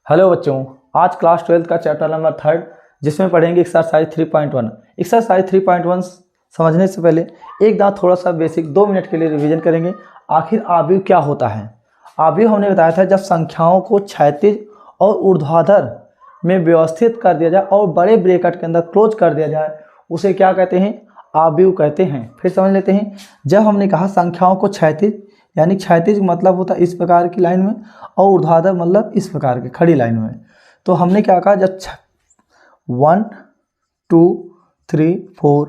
Hello बच्चों, आज class 12 का चैप्टर नंबर 3 जिसमें पढ़ेंगे एक्सरसाइज 3.1। एक्सरसाइज 3.1 समझने से पहले एक दांत थोड़ा सा बेसिक 2 मिनट के लिए रिवीजन करेंगे। आखिर आव्यूह क्या होता है। आव्यूह हमने बताया था जब संख्याओं को क्षैतिज और ऊर्ध्वाधर में व्यवस्थित कर दिया जाए और बड़े ब्रैकेट के अंदर क्लोज कर दिया जाए उसे क्या कहते हैं, आव्यूह कहते हैं। फिर समझ लेते हैं, जब हमने कहा संख्याओं को क्षैतिज यानी क्षैतिज मतलब होता है इस प्रकार की लाइन में और ऊर्ध्वाधर मतलब इस प्रकार की खड़ी लाइन में। तो हमने क्या कहा, जब 1 2 3 4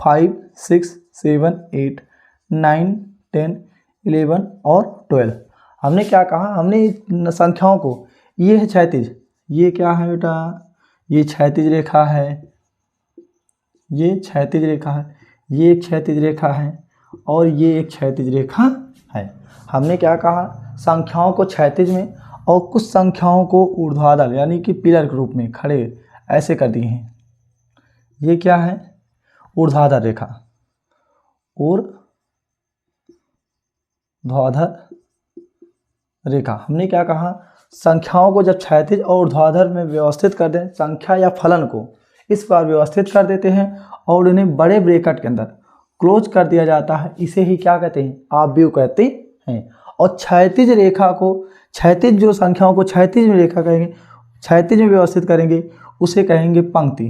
5 6 7 8 9 10 11 और 12 हमने क्या कहा, हमने संख्याओं को, ये है क्षैतिज, ये क्या है बेटा, ये क्षैतिज रेखा है, ये क्षैतिज रेखा है, ये एक क्षैतिज रेखा है और ये एक क्षैतिज रेखा है। हमने क्या कहा, संख्याओं को क्षैतिज में और कुछ संख्याओं को ऊर्ध्वाधर यानी कि पिलर के रूप में खड़े ऐसे कर दिए हैं। ये क्या है, ऊर्ध्वाधर रेखा, ऊर्ध्वाधर रेखा। हमने क्या कहा, संख्याओं को जब क्षैतिज और ऊर्ध्वाधर में व्यवस्थित कर दें, संख्या या फलन को इस बार व्यवस्थित कर देते हैं और उन्हें बड़े ब्रैकेट के अंदर क्लोज कर दिया जाता है, इसे ही क्या कहते हैं, आव्यूह कहते हैं। और क्षैतिज रेखा को, क्षैतिज जो संख्याओं को क्षैतिज में रेखा कहेंगे, क्षैतिज में व्यवस्थित करेंगे उसे कहेंगे पंक्ति,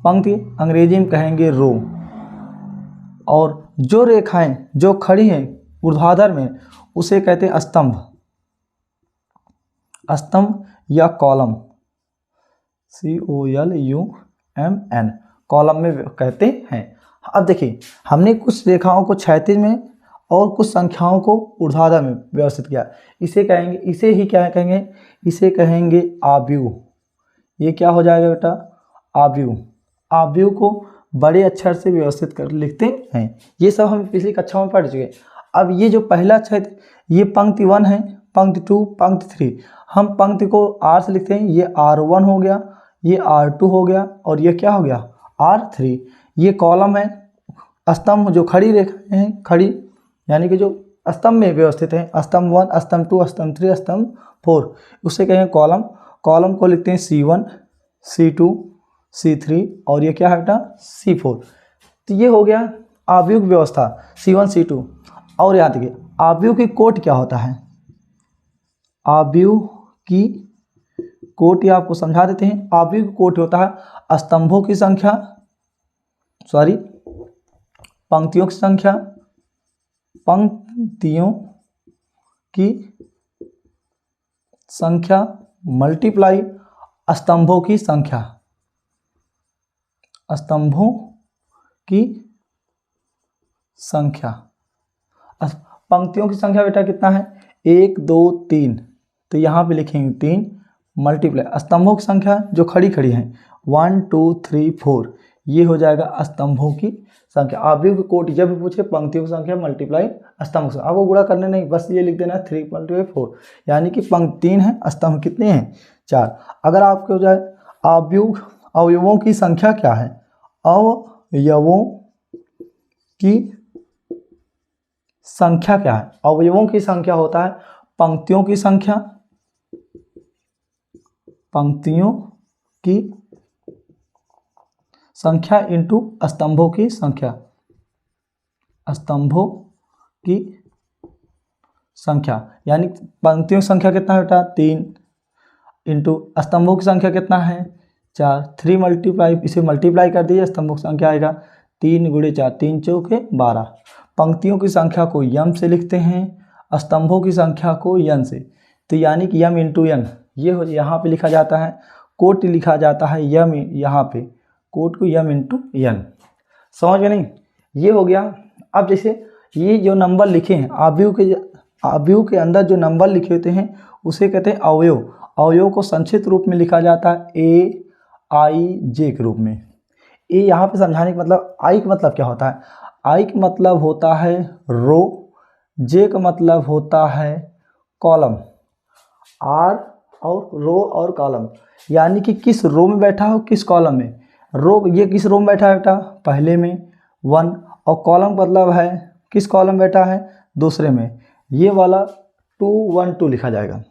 पंक्ति अंग्रेजी में कहेंगे रो। और जो रेखाएं जो खड़ी हैं ऊर्ध्वाधर में उसे कहते हैं स्तंभ, स्तंभ या कॉलम, COLUMN, कॉलम में कहते हैं। अब देखिए, हमने कुछ रेखाओं को क्षैतिज में और कुछ संख्याओं को ऊर्ध्वाधर में व्यवस्थित किया, इसे कहेंगे, इसे ही क्या कहेंगे, इसे कहेंगे आव्यूह। ये क्या हो जाएगा बेटा, आव्यूह। आव्यूह को बड़े अक्षर से व्यवस्थित कर लिखते हैं। ये सब हम पिछली कक्षाओं में पढ़ चुके। अब ये जो पहला क्षेत्र, ये पंक्ति 1 है, पंक्ति 2, पंक्ति 3, हम पंक्ति को R से लिखते हैं। ये R1 हो गया, ये R2 हो गया और ये क्या हो गया, R3। ये कॉलम है, स्तंभ जो खड़ी रेखा हैं, खड़ी यानी कि जो स्तंभ में व्यवस्थित है, स्तंभ 1, स्तंभ 2, स्तंभ 3, स्तंभ 4, उसे कहेंगे कॉलम। कॉलम को लिखते हैं C1, C2, C3 और ये क्या है बेटा, C4। तो ये हो गया आव्यूह व्यवस्था, C1 C2। और याद रखिए, आव्यूह की कोटि क्या होता है, आव्यूह की कोटि आपको समझा देते हैं। आव्यूह की कोटि होता है स्तंभों की संख्या, पंक्तियों की संख्या, पंक्तियों की संख्या मल्टीप्लाई स्तंभों की संख्या, स्तंभों की संख्या। पंक्तियों की संख्या बेटा कितना है, 1 2 3, तो यहाँ पे लिखेंगे 3 मल्टीप्लाई स्तंभों की संख्या जो खड़ी खड़ी हैं 1 2 3 4, ये हो जाएगा स्तंभों की संख्या। आव्यूह की कोटि जब भी पूछे, पंक्तियों की संख्या मल्टीप्लाई स्तंभ की संख्या, आपको गुणा करने नहीं, बस ये लिख देना 3 × 4, यानी कि पंक्ति 3 है, स्तंभ कितने हैं, 4। अगर आपके हो जाए आव्यूह, अवयवों की संख्या क्या है, अवयवों की संख्या क्या है, अवयवों की संख्या होता है पंक्तियों की संख्या, पंक्तियों की संख्या इंटू स्तंभों की संख्या, स्तंभों की संख्या। यानी पंक्तियों की संख्या कितना है बेटा, 3 इंटू स्तंभों की संख्या कितना है, 4। 3 मल्टीप्लाई, इसे मल्टीप्लाई कर दीजिए, स्तंभों की संख्या आएगा 3 × 4, 3 चौके 12। पंक्तियों की संख्या को यम से लिखते हैं, स्तंभों की संख्या को यन से, तो यानी कि यम इंटू यन, ये हो यहाँ पे लिखा जाता है, कोटि लिखा जाता है यम, यहाँ पे कोट को यम इंटू यन। समझ में नहीं, ये हो गया। अब जैसे ये जो नंबर लिखे हैं आव्यूह के अंदर जो नंबर लिखे होते हैं उसे कहते हैं अवयव। अवयव को संक्षिप्त रूप में लिखा जाता है AIJ के रूप में। ए यहाँ पे समझाने का मतलब, आई का मतलब क्या होता है, आई का मतलब होता है रो, जे का मतलब होता है कॉलम, आर और रो और कॉलम, यानी कि किस रो में बैठा हो, किस कॉलम में। रो, ये किस रो में बैठा है बेटा, पहले में 1, और कॉलम मतलब है किस कॉलम बैठा है, दूसरे में, ये वाला 2 1 2 लिखा जाएगा।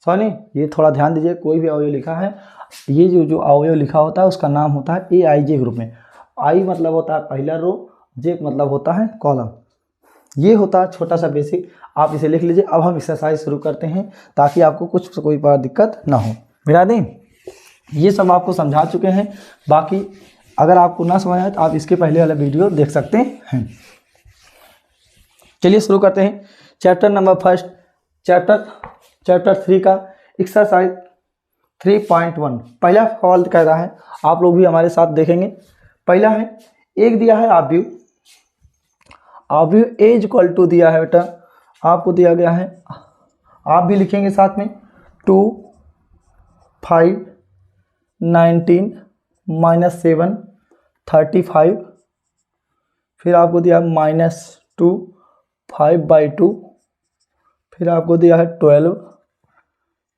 सॉरी, ये थोड़ा ध्यान दीजिए, कोई भी अवयव लिखा है, ये जो अवयव लिखा होता है उसका नाम होता है AIJ ग्रुप में। आई मतलब होता है पहला रो, जे मतलब होता है कॉलम। ये होता है छोटा सा बेसिक, आप इसे लिख लीजिए। अब हम एक्सरसाइज शुरू करते हैं ताकि आपको कोई बार दिक्कत ना हो। मिला दें, ये सब आपको समझा चुके हैं। बाकी अगर आपको ना समझ आए तो आप इसके पहले वाला वीडियो देख सकते हैं। चलिए शुरू करते हैं। चैप्टर नंबर फर्स्ट, चैप्टर 3 का एक्सरसाइज 3.1। पहला सवाल कह रहा है, आप लोग भी हमारे साथ देखेंगे। पहला है, एक दिया है आव्यूह ए इक्वल टू दिया है बेटा, आपको दिया गया है, आप भी लिखेंगे साथ में 2, 5, 19 -7 35, फिर आपको दिया -2 5/2, फिर आपको दिया है 12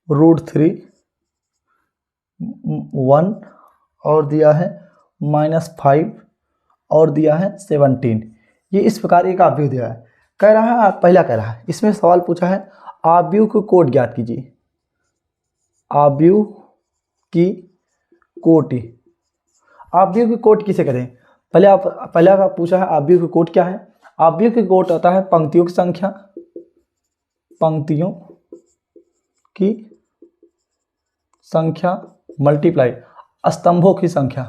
√3 1, और दिया है -5, और दिया है 17। ये इस प्रकार एक आव्यूह दिया है। कह रहा है, पहला कह रहा है, इसमें सवाल पूछा है आव्यूह को कोट ज्ञात कीजिए। आव्यूह की कोटि, आव्यूह की कोट किसे करें? पहला का पूछा है आव्यूह की कोट क्या है। आव्यूह की कोट होता है पंक्तियों की संख्या, पंक्तियों की संख्या मल्टीप्लाई स्तंभों की संख्या,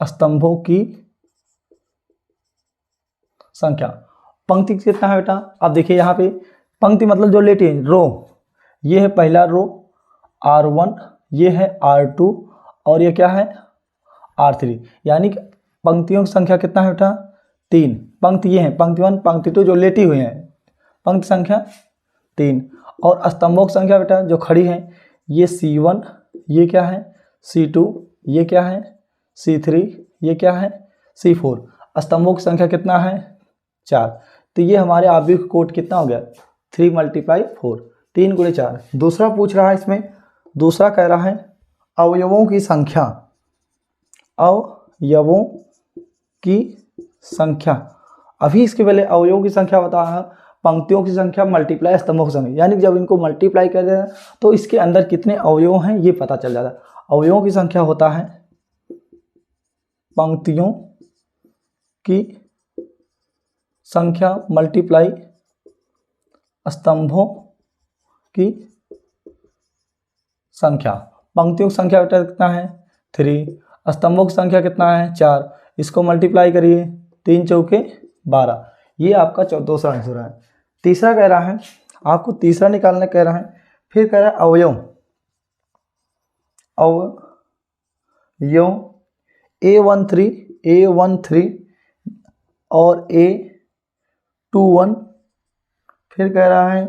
स्तंभों की संख्या। पंक्ति कितना है बेटा? अब देखिए यहाँ पे पंक्ति मतलब जो लेटी है रो, ये है पहला रो R1, ये है R2, और ये क्या है R3। यानी कि पंक्तियों की संख्या कितना है बेटा? 3 पंक्ति ये है, पंक्ति 1 पंक्ति 2 जो लेटी हुई हैं, पंक्ति संख्या 3। और स्तंभों की संख्या बेटा जो खड़ी है, ये C1, ये क्या है C2, ये क्या है C3, ये क्या है C4। स्तंभों की संख्या कितना है 4। तो ये हमारे आव्यूह का कोट कितना हो गया 3 × 4, 3 × 4। दूसरा पूछ रहा है इसमें, दूसरा कह रहा है अवयवों की संख्या, अवयवों की संख्या। अभी इसके पहले अवयवों की संख्या बता है पंक्तियों की संख्या मल्टीप्लाई स्तंभों की संख्या, यानी जब इनको मल्टीप्लाई कर देना तो इसके अंदर कितने अवयव हैं ये पता चल जाता है। अवयवों की संख्या होता है पंक्तियों की संख्या मल्टीप्लाई स्तंभों की संख्या। पंक्तियों की संख्या बेटा कितना है 3, स्तंभों की संख्या कितना है 4, इसको मल्टीप्लाई करिए 3 चौके 12। ये आपका दूसरा आंसर है। तीसरा कह रहा है, आपको तीसरा निकालना कह रहा है। फिर कह रहा है अवयव A13 और A21, फिर कह रहा है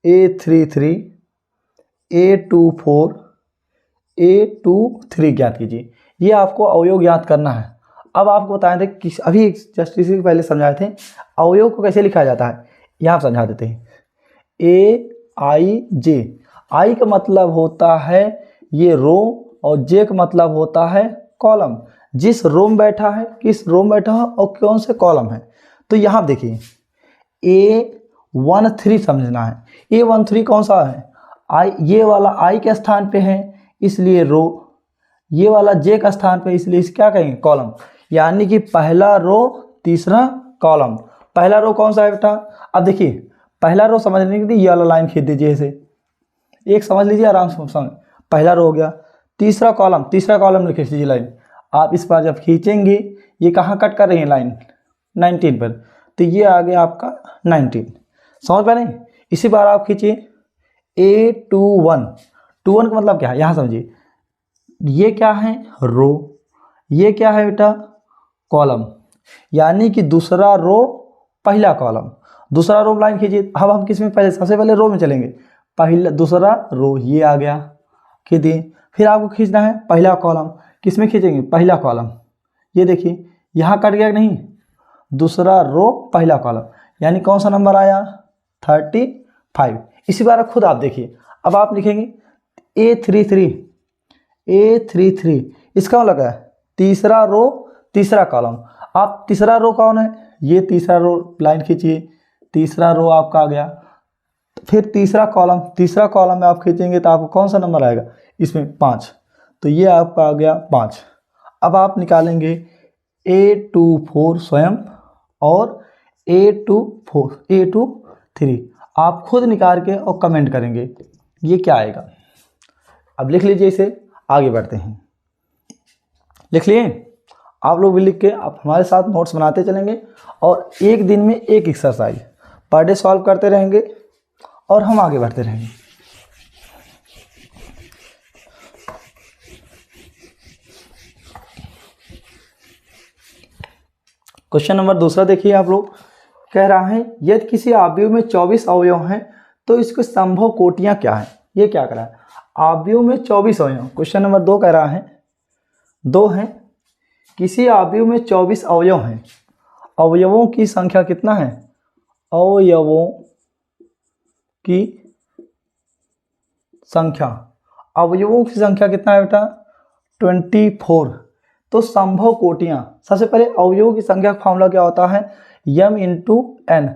A33 A24 A23 ज्ञात कीजिए। ये आपको अवयव ज्ञात करना है। अब आपको बताए थे कि अभी जस्ट इसी पहले समझाए थे अवयव को कैसे लिखा जाता है, यहाँ समझा देते हैं। AIJ, आई का मतलब होता है ये रो, और जे का मतलब होता है कॉलम। जिस रो में बैठा है, किस रो में बैठा है और कौन से कॉलम है। तो यहाँ देखिए A13 समझना है। A13 कौन सा है? आई, ये वाला आई के स्थान पे है इसलिए रो, ये वाला जे का स्थान पे इसलिए इसे क्या कहेंगे कॉलम। यानी कि पहला रो तीसरा कॉलम। पहला रो कौन सा है बेटा? अब देखिए पहला रो समझने के लिए ये वाला लाइन खींच दीजिए, ऐसे एक समझ लीजिए आराम से समझ। पहला रो हो गया, तीसरा कॉलम लिख लीजिए लाइन। आप इस बार जब खींचेंगे ये कहाँ कट कर रही है लाइन 19 पर, तो ये आ गया आपका 19। समझ पाए नहीं? इसी बार आप खींचिए A21 का मतलब क्या है यहाँ समझिए। ये क्या है रो, ये क्या है बेटा कॉलम। यानी कि दूसरा रो पहला कॉलम, दूसरा रो लाइन खींचिए। अब हम किस में पहले, सबसे पहले रो में चलेंगे। पहला दूसरा रो ये आ गया, खींचिए। फिर आपको खींचना है पहला कॉलम, किस में खींचेंगे पहला कॉलम। ये देखिए यहाँ कट गया कि नहीं, दूसरा रो पहला कॉलम, यानी कौन सा नंबर आया 35। इसी बार खुद आप देखिए। अब आप लिखेंगे A33, इसका मतलब है तीसरा रो तीसरा कॉलम। आप तीसरा रो कौन है, ये तीसरा रो लाइन खींचिए, तीसरा रो आपका आ गया। फिर तीसरा कॉलम में आप खींचेंगे तो आपको कौन सा नंबर आएगा, इसमें 5, तो ये आपका आ गया 5। अब आप निकालेंगे A24 स्वयं और A23, आप खुद निकाल के और कमेंट करेंगे ये क्या आएगा। अब लिख लीजिए इसे, आगे बढ़ते हैं। लिख लिए आप लोग भी, लिख के आप हमारे साथ नोट्स बनाते चलेंगे और एक दिन में एक एक्सरसाइज पर डे सॉल्व करते रहेंगे और हम आगे बढ़ते रहेंगे। क्वेश्चन नंबर दूसरा देखिए आप लोग, कह रहा है यदि किसी अवयव में 24 अवयव हैं तो इसके संभव कोटियां क्या हैं। ये क्या कह रहा है, अवयव में 24 अवयव। क्वेश्चन नंबर 2 कह रहा है 2 हैं, किसी अवयव में 24 अवयव हैं, अवयवों की संख्या कितना है, अवयवों की संख्या, अवयवों की संख्या कितना है बेटा 24। तो संभव कोटियां, सबसे पहले अवयवों की संख्या का फॉर्मूला क्या होता है, m इंटू n,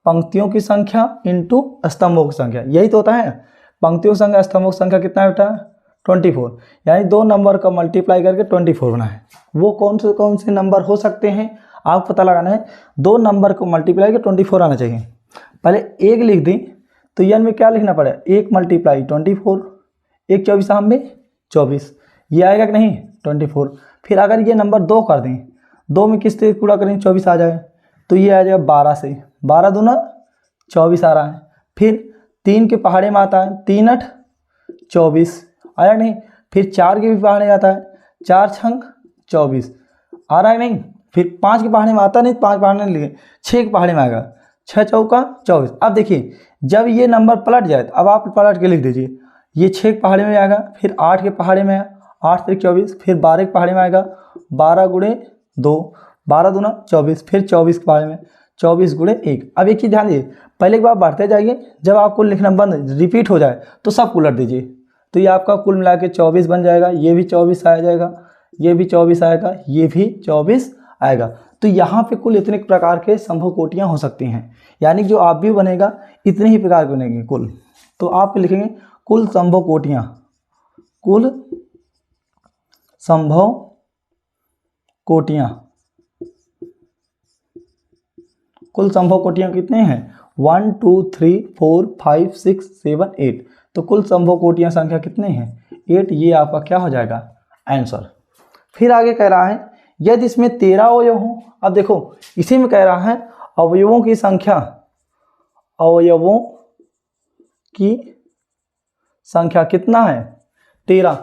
पंक्तियों की संख्या इंटू स्तंभों की संख्या, यही तो होता है। पंक्तियों की संख्या स्तंभों की संख्या कितना है बेटा 24, यानी 2 नंबर का मल्टीप्लाई करके 24 बना है। वो कौन से नंबर हो सकते हैं आपको पता लगाना है। 2 नंबर को मल्टीप्लाई करके 24 आना चाहिए। पहले 1 लिख दें तो n में क्या लिखना पड़ेगा, 1 मल्टीप्लाई 24, 1 24 में 24, ये आएगा कि नहीं 24। फिर अगर ये नंबर 2 कर दें, 2 में किस तरह पूरा करें 24 आ जाए, तो ये आ जाएगा 12 से, 12 दूना 24 आ रहा है। फिर 3 के पहाड़े में आता है 3 8 24 आया नहीं। फिर 4 के भी पहाड़े में आता है 4 छंग 24 आ रहा है नहीं। फिर 5 के पहाड़े में आता नहीं, 5 पहाड़े नहीं लिखे, 6 के पहाड़े में आएगा 6 चौका 24। अब देखिए जब ये नंबर पलट जाए तो अब आप पलट के लिख दीजिए, ये 6 के पहाड़े में आएगा, फिर 8 के पहाड़े में 8 3 24, फिर 12 के पहाड़े में आएगा 12 गुणे 2, 12 दूना 24, फिर 24 के पहाड़े में 24 गुणे 1। अब एक चीज़ ध्यान दीजिए, पहले एक बार बढ़ते जाइए, जब आपको लिखना बंद रिपीट हो जाए तो सब उलट दीजिए, तो ये आपका कुल मिला के 24 बन जाएगा। ये भी 24 आ जाएगा, ये भी 24 आएगा, ये भी 24 आएगा। तो यहाँ पे कुल इतने प्रकार के संभव कोटियाँ हो सकती हैं, यानी जो अवयव बनेगा इतने ही प्रकार के बनेंगे कुल। तो आप लिखेंगे कुल संभव कोटियाँ, कुल संभव कोटियाँ, कुल संभव कोटियाँ कितने हैं 1 2 3 4 5 6 7 8। तो कुल संभव कोटियाँ संख्या कितने हैं 8, ये आपका क्या हो जाएगा आंसर। फिर आगे कह रहा है यदि इसमें 13 अवयव हों। अब देखो इसी में कह रहा है अवयवों की संख्या, अवयवों की संख्या कितना है 13।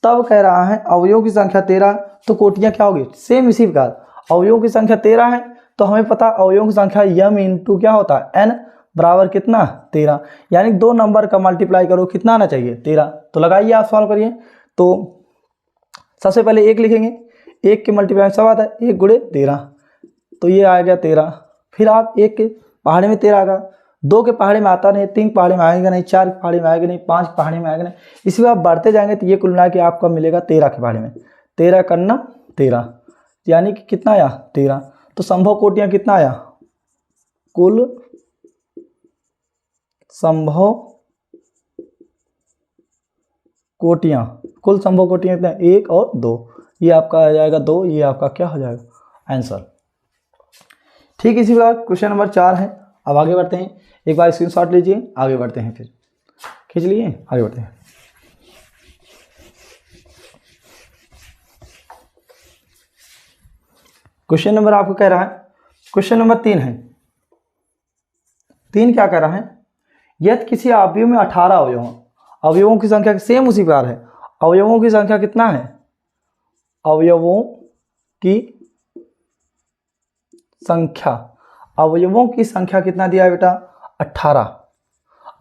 तब कह रहा है अवयवों की संख्या 13, तो कोटियाँ क्या होगी सेम इसी प्रकार। अवयवों की संख्या 13 है तो हमें पता अवयवों की संख्या m इंटू क्या होता है n बराबर कितना 13, यानी 2 नंबर का मल्टीप्लाई करो कितना आना चाहिए 13। तो लगाइए आप सॉल्व करिए। तो सबसे पहले 1 लिखेंगे, 1 के मल्टीप्लाई सब आता है 1 गुणे 13, तो ये आ गया 13। फिर आप 1 के पहाड़े में 13 आएगा, 2 के पहाड़े में आता नहीं, 3 के पहाड़े में आएगा नहीं, 4 के पहाड़े में आएगा नहीं, 5 के पहाड़े में आएगा नहीं। इसी आप बढ़ते जाएंगे तो ये कुल मिला के आपका मिलेगा 13 के पहाड़े में, 13 करना 13, यानी कि कितना आया 13। तो संभव कोटियाँ कितना आया, कुल संभव कोटियाँ, कुल संभव कोटियाँ कितना 1 और 2, ये आपका आ जाएगा 2, ये आपका क्या हो जाएगा आंसर। ठीक, इसी प्रकार क्वेश्चन नंबर 4 है। अब आगे बढ़ते हैं, एक बार स्क्रीनशॉट लीजिए, आगे बढ़ते हैं, फिर खींच लिए, आगे बढ़ते हैं। क्वेश्चन नंबर आपको कह रहा है, क्वेश्चन नंबर 3 है। 3 क्या कह रहा है यदि किसी अवयव में 18 अवयव हों, अवयवों की संख्या सेम उसी प्रकार है, अवयवों की संख्या कितना है, अवयवों की संख्या, अवयवों की संख्या कितना दिया है बेटा 18।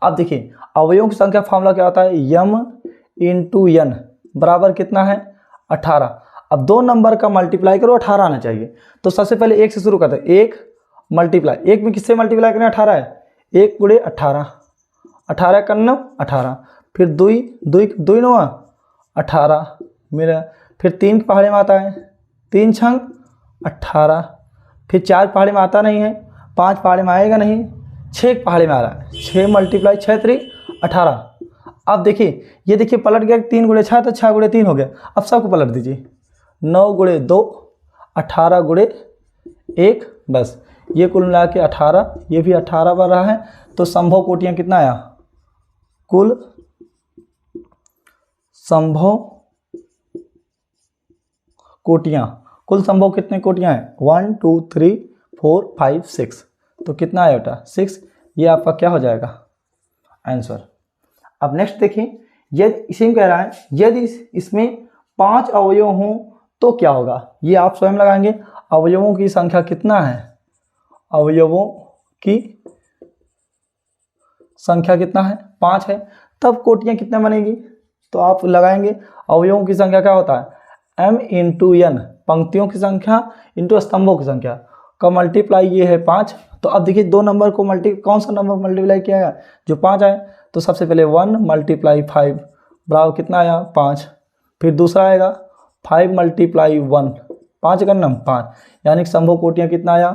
अब देखिए अवयवों की संख्या फॉर्मूला क्या होता है m इंटू n बराबर कितना है 18। अब 2 नंबर का मल्टीप्लाई करो 18 आना चाहिए। तो सबसे पहले 1 से शुरू करते हैं, 1 मल्टीप्लाई, 1 में किससे मल्टीप्लाई करें 18 है, 1 गुणे 18, 18 करना 18, फिर 2 9 18 मेरा, फिर 3 के पहाड़े में आता है 3 छंग 18, फिर 4 पहाड़े में आता नहीं है, 5 पहाड़े में आएगा नहीं, 6 पहाड़े में आ रहा है, 6 मल्टीप्लाई 6 3 18। अब देखिए ये देखिए पलट गया, 3 गुणे 6 तो 6 गुणे 3 हो गया। अब सबको पलट दीजिए, 9 गुणे 2 18 गुणे 1, बस ये कुल मिला के 18, ये भी 18 बन रहा है। तो संभव कोटियाँ कितना आया, कुल संभव कोटियाँ, कुल संभव कितने कोटियाँ हैं 1 2 3 4 5 6, तो कितना आया बेटा 6। ये आपका क्या हो जाएगा आंसर। अब नेक्स्ट देखिए, यदि इसी में कह रहा है यदि इसमें 5 अवयव हों तो क्या होगा, ये आप स्वयं लगाएंगे। अवयवों की संख्या कितना है, अवयवों की संख्या कितना है 5 है, तब कोटियाँ कितना बनेगी, तो आप लगाएंगे अवयवों की संख्या क्या होता है m इंटू n, पंक्तियों की संख्या इंटू स्तंभों की संख्या का मल्टीप्लाई ये है 5। तो अब देखिए दो नंबर को कौन सा नंबर मल्टीप्लाई किया है जो 5 आए, तो सबसे पहले 1 मल्टीप्लाई 5 बराबर कितना आया 5, फिर दूसरा आएगा 5 मल्टीप्लाई 1 5 का नंबर 5, यानी संभव कोटियाँ कितना आया,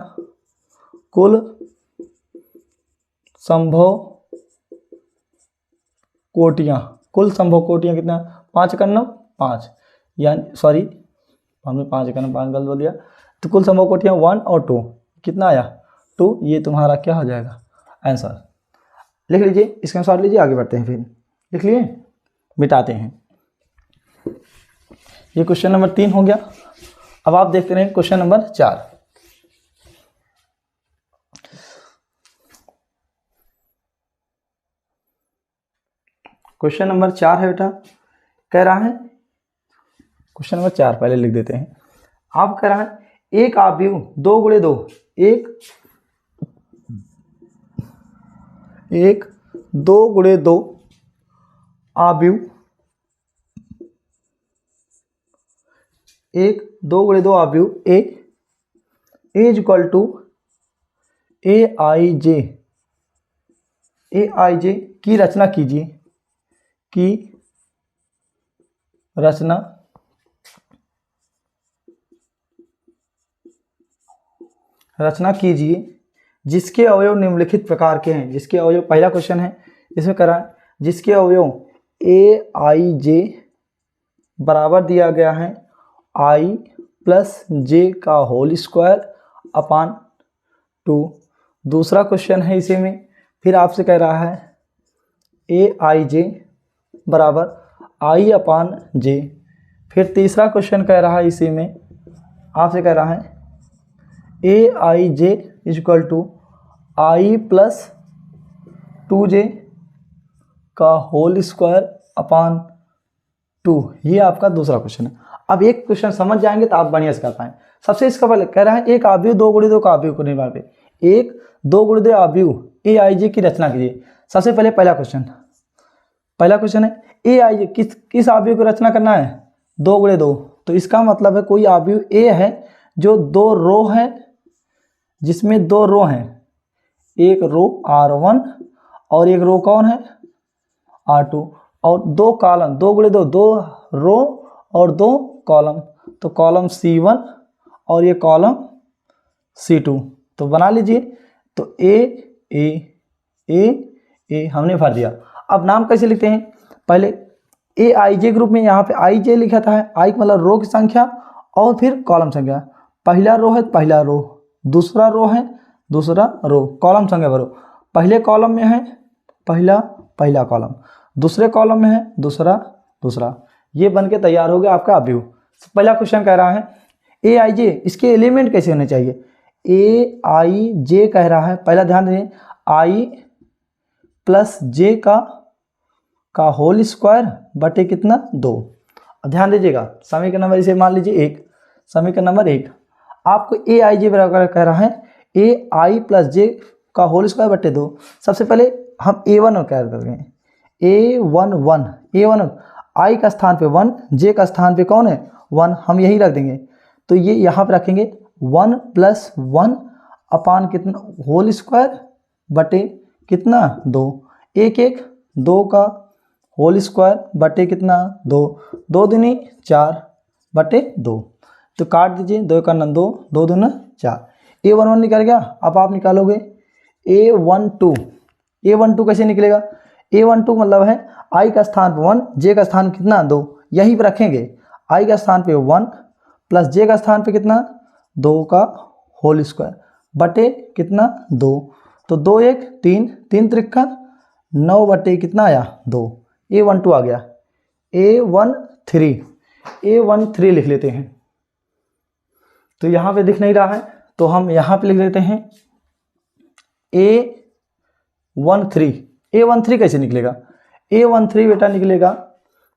कुल संभव कोटियाँ, कुल संभव कोटियाँ कितना 5 का नंबर 5, यानी सॉरी हमने 5 का नंबर 5 गलत बोल दिया। तो कुल संभव कोटियाँ 1 और 2 कितना आया 2, ये तुम्हारा क्या हो जाएगा आंसर। लिख लीजिए, इसके अनुसार लीजिए, आगे बढ़ते हैं, फिर लिख लिए, मिटाते हैं। ये क्वेश्चन नंबर 3 हो गया। अब आप देखते रहें क्वेश्चन नंबर 4। क्वेश्चन नंबर 4 है बेटा, कह रहा है क्वेश्चन नंबर 4 पहले लिख देते हैं। आप कह रहा है एक आव्यूह 2 गुणे 2, एक 2 गुणे 2 आव्यूह, एक 2 गुणे 2 आव्यूह ए is equal to A i जे की रचना कीजिए, की रचना कीजिए जिसके अवयव निम्नलिखित प्रकार के हैं। जिसके अवयव, पहला क्वेश्चन है इसमें करा, जिसके अवयव ए आई जे बराबर दिया गया है आई प्लस जे का होल स्क्वायर अपान 2। दूसरा क्वेश्चन है इसी में, फिर आपसे कह रहा है ए आई जे बराबर आई अपान जे। फिर तीसरा क्वेश्चन कह रहा है इसी में, आपसे कह रहा है a i j is equal to i plus 2j का होल स्क्वायर अपान 2। ये आपका दूसरा क्वेश्चन है। अब एक क्वेश्चन समझ जाएंगे तो आप बढ़िया से कर पाएँ। सबसे इसका पहले कह रहा है एक आव्यूह 2 गुणे 2 का आव्यूह को निर्माण पे, एक 2 गुणे 2 आव्यूह ए आई जे की रचना कीजिए। सबसे पहले पहला क्वेश्चन है ए आई जे किस आव्यूह की रचना करना है 2 गुणे 2। तो इसका मतलब है कोई आव्यूह ए है जो 2 रो है, जिसमें 2 रो हैं, एक रो R1 और एक रो कौन है R2, और 2 कॉलम 2 गुणे 2, 2 रो और 2 कॉलम, तो कॉलम C1 और ये कॉलम C2। तो बना लीजिए, तो ए हमने भर दिया। अब नाम कैसे लिखते हैं, पहले ए आई जे ग्रुप में यहाँ पे आई जे लिखा था, आई मतलब रो की संख्या और फिर कॉलम संख्या। पहला रो है पहला रो, दूसरा रो है दूसरा रो, कॉलम संख्या भरो। पहले कॉलम में है पहला कॉलम, दूसरे कॉलम में है दूसरा। ये बन के तैयार हो गया आपका आव्यूह। पहला क्वेश्चन कह रहा है ए आई जे, इसके एलिमेंट कैसे होने चाहिए। ए आई जे कह रहा है, पहला ध्यान दीजिए आई प्लस जे का होल स्क्वायर बटे कितना 2। ध्यान दीजिएगा समीकरण नंबर इसे मान लीजिए 1, समीकरण नंबर 1। आपको ए आई जे बराबर कह रहा है ए आई प्लस जे का होल स्क्वायर बटे 2। सबसे पहले हम A1 क्या करेंगे, A1 आई का स्थान पे 1, जे का स्थान पे कौन है 1, हम यही रख देंगे। तो ये यहाँ पे रखेंगे 1 प्लस 1 अपान कितना होल स्क्वायर बटे कितना 2, 2 का होल स्क्वायर बटे कितना 2, 2 दूनी 4 बटे 2। तो काट दीजिए, 2 का 2, 2 दूना 4, A11 निकल गया। अब आप निकालोगे A12 कैसे निकलेगा? A12 मतलब है i का स्थान पे 1, j का स्थान कितना 2, यहीं पर रखेंगे। i का स्थान पे 1 प्लस j का स्थान पे कितना 2 का होल स्क्वायर बटे कितना 2, तो 2 1 3 3 त्रिका 9 बटे कितना आया 2, A12 आ गया। A13 लिख लेते हैं, तो यहाँ पे दिख नहीं रहा है तो हम यहाँ पे लिख लेते हैं A13 कैसे निकलेगा? A13 बेटा निकलेगा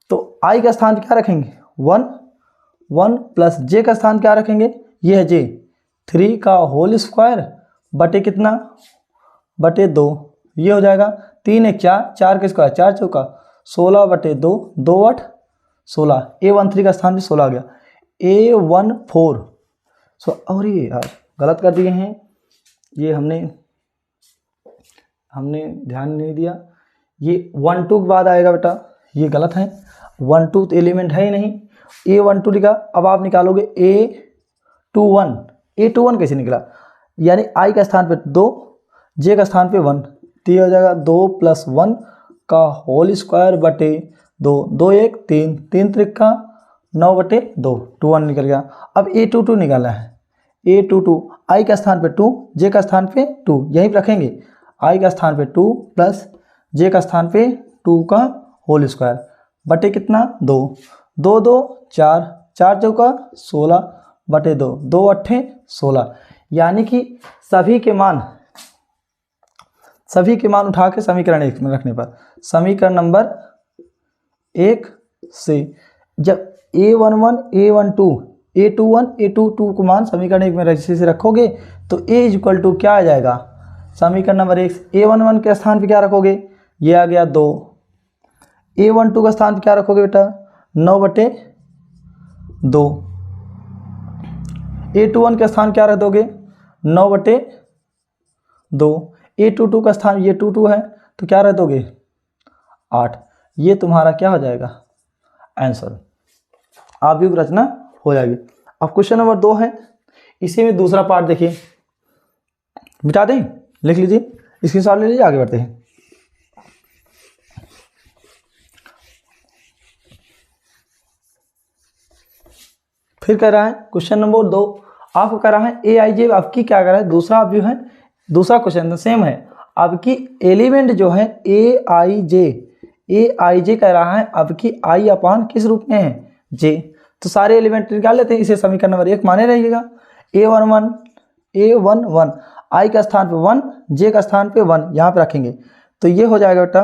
तो i का स्थान क्या रखेंगे 1 प्लस j का स्थान क्या रखेंगे, ये है j, 3 का होल स्क्वायर बटे कितना बटे 2, ये हो जाएगा 3 1 4 4 का स्क्वायर 4 चौका 16 बटे 2 2 8 16, A13 का स्थान भी 16 आ गया। A14 और ये यार गलत कर दिए हैं, ये हमने ध्यान नहीं दिया, ये 1 2 के बाद आएगा बेटा, ये गलत है, 1 2 तो एलिमेंट है ही नहीं। A12 लिखा, अब आप निकालोगे A21 कैसे निकला, यानी i का स्थान पे 2 j का स्थान पे 1, तो ये हो जाएगा 2 + 1 का होल स्क्वायर बटे 2 2 1 3 3 त्रिका 9 बटे 2 21 निकल गया। अब A22 निकालना है, A22 i का स्थान पे 2 j का स्थान पे 2, यहीं पर रखेंगे, i का स्थान पे 2 प्लस j का स्थान पे 2 का होल स्क्वायर बटे कितना 2 2 2 4 4 चौका 16 बटे 2 2 8 16, यानी कि सभी के मान उठा के समीकरण 1 में रखने पर समीकरण नंबर 1 से जब A11 A12 A21 A22 को मान समीकरण 1 में रजिस्ट्री से रखोगे तो A = क्या आ जाएगा, समीकरण नंबर 1 A11 के स्थान पे क्या रखोगे, ये आ गया 2, A12 का स्थान पे क्या रखोगे बेटा 9 बटे 2, A21 का स्थान क्या रख दोगे 9 बटे 2, A22 का स्थान ये 2 2 है तो क्या रख दोगे 8, ये तुम्हारा क्या हो जाएगा आंसर, आव्यूह रचना हो जाएगी। अब क्वेश्चन नंबर 2 है, इसी में दूसरा पार्ट देखिए, मिटा दें, लिख लीजिए, स्क्रीनशॉट ले लीजिए, आगे बढ़ते हैं। फिर कह रहा है क्वेश्चन नंबर 2, आपको कह रहा है Aij आपकी क्या कर रहा है, दूसरा आव्यूह है, दूसरा क्वेश्चन सेम है, आपकी एलिमेंट जो है Aij कह रहा है आपकी i अपान किस रूप में है j, तो सारे एलिमेंट निकाल लेते हैं, इसे समीकरण नंबर 1 माने रहिएगा। A11 i का स्थान पे 1 j का स्थान पे 1 यहाँ पे रखेंगे, तो ये हो जाएगा बेटा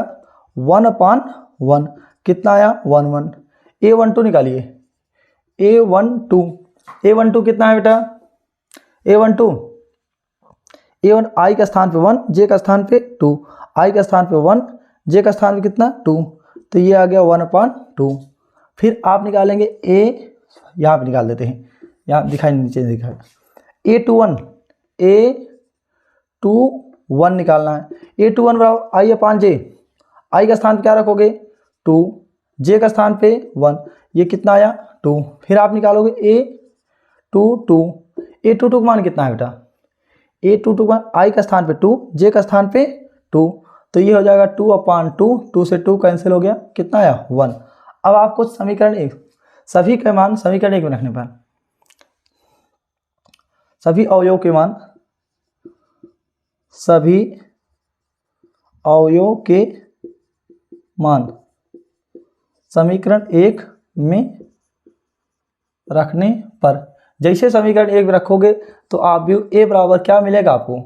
1/1, कितना आया 1 1। A12 निकालिए, A12 कितना है बेटा, A12 i का स्थान पे 1 j का स्थान पे 2, i का स्थान पे 1 j का स्थान पे कितना 2, तो ये आ गया 1/2। फिर आप निकालेंगे यहाँ पे निकाल देते हैं, यहाँ दिखाई नीचे दिखाएगा, A21 निकालना है, A21 बराबर i अपान j, i का स्थान पे क्या रखोगे 2, j का स्थान पे 1, ये कितना आया 2, फिर आप निकालोगे A22 का मान कितना है बेटा, A22 मान i का स्थान पे 2 j का स्थान पे 2, तो ये हो जाएगा 2/2, 2 से 2 कैंसिल हो गया, कितना आया 1। अब आपको समीकरण 1 सभी के मान समीकरण 1 में रखने पर सभी अवयव के मान समीकरण 1 में रखने पर, जैसे समीकरण 1 में रखोगे तो आप A बराबर क्या मिलेगा आपको,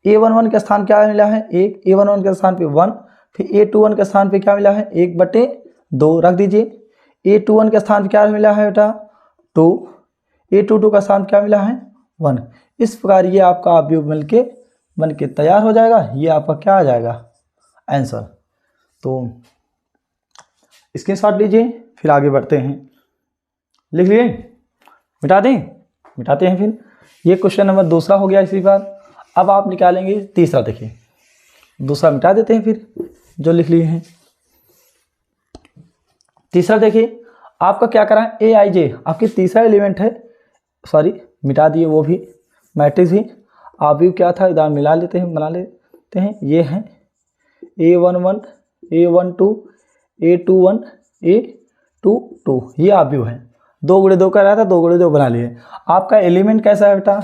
A11 का स्थान क्या मिला है 1, A11 के स्थान पे 1, फिर A21 के स्थान पे क्या मिला है 1/2 रख दीजिए, A21 के स्थान पे क्या मिला है बेटा 2, A22 का स्थान क्या मिला है 1। इस प्रकार ये आपका अवयव मिलके बन के तैयार हो जाएगा, ये आपका क्या आ जाएगा आंसर। तो स्क्रीनशॉट लीजिए, फिर आगे बढ़ते हैं, लिख लिए, मिटा दें, मिटाते हैं। फिर ये क्वेश्चन नंबर दूसरा हो गया इसी बार। अब आप निकालेंगे तीसरा, देखिए दूसरा मिटा देते हैं फिर जो लिख लिए हैं। तीसरा देखिए आपका क्या करा है Aij आपकी तीसरा एलिमेंट है, सॉरी मिटा दिए वो भी, मैट्रिक्स भी, अवयव क्या था इधर मिला लेते हैं, बना ले हैं, ये हैं A11, A12, A21, A22, ये आव्यूह है। 2 गुणे 2 का रहा था, 2 गुणे 2 बना लिए। आपका एलिमेंट कैसा है बेटा,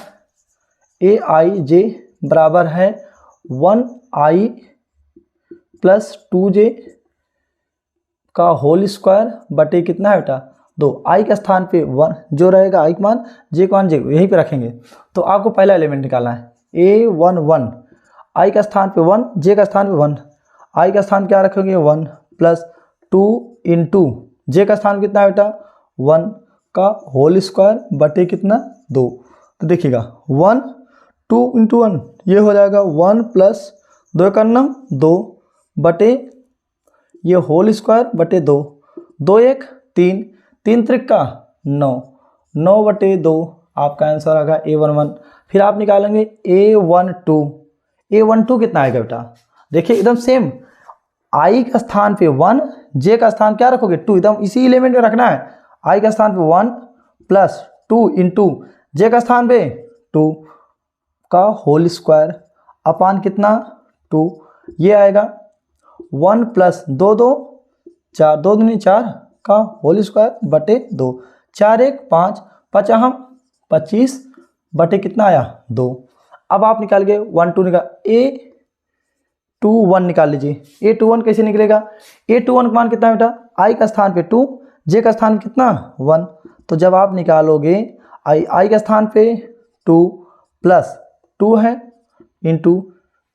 Aij बराबर है 1i प्लस 2j का होल स्क्वायर बटे कितना है बेटा 2। i के स्थान पे 1 जो रहेगा i का मान, j का मान j यहीं पे रखेंगे। तो आपको पहला एलिमेंट निकालना है A11, i का स्थान पे 1, j का स्थान पे 1, i का स्थान क्या रखेंगे 1 प्लस 2 इंटू j का स्थान कितना है बेटा 1 का होल स्क्वायर बटे कितना 2। तो देखिएगा 1 2 इंटू 1 ये हो जाएगा 1 प्लस 2 का नम 2 बटे ये होल स्क्वायर बटे 2, 2 1 3, 3 त्रिक का 9, 9 बटे 2 आपका आंसर आएगा A11। फिर आप निकालेंगे A12, A12 कितना आएगा बेटा, देखिए एकदम सेम, i का स्थान पे 1, j का स्थान क्या रखोगे 2, एकदम इसी एलिमेंट में रखना है। i का स्थान पे 1 प्लस 2 इंटू j का स्थान पे 2 का होल स्क्वायर अपान कितना 2, ये आएगा 1 प्लस 2 2 4, 2 दूनी 4 का होल स्क्वायर बटे 2, 4 1 5, 5 हम 25 बटे कितना आया 2। अब आप निकाल के 1 2 निकाल A21 निकाल लीजिए। A21 कैसे निकलेगा, A21 का मान कितना है बेटा, i का स्थान पे 2, j का स्थान कितना 1। तो जब आप निकालोगे i का स्थान पे 2 प्लस 2 है इंटू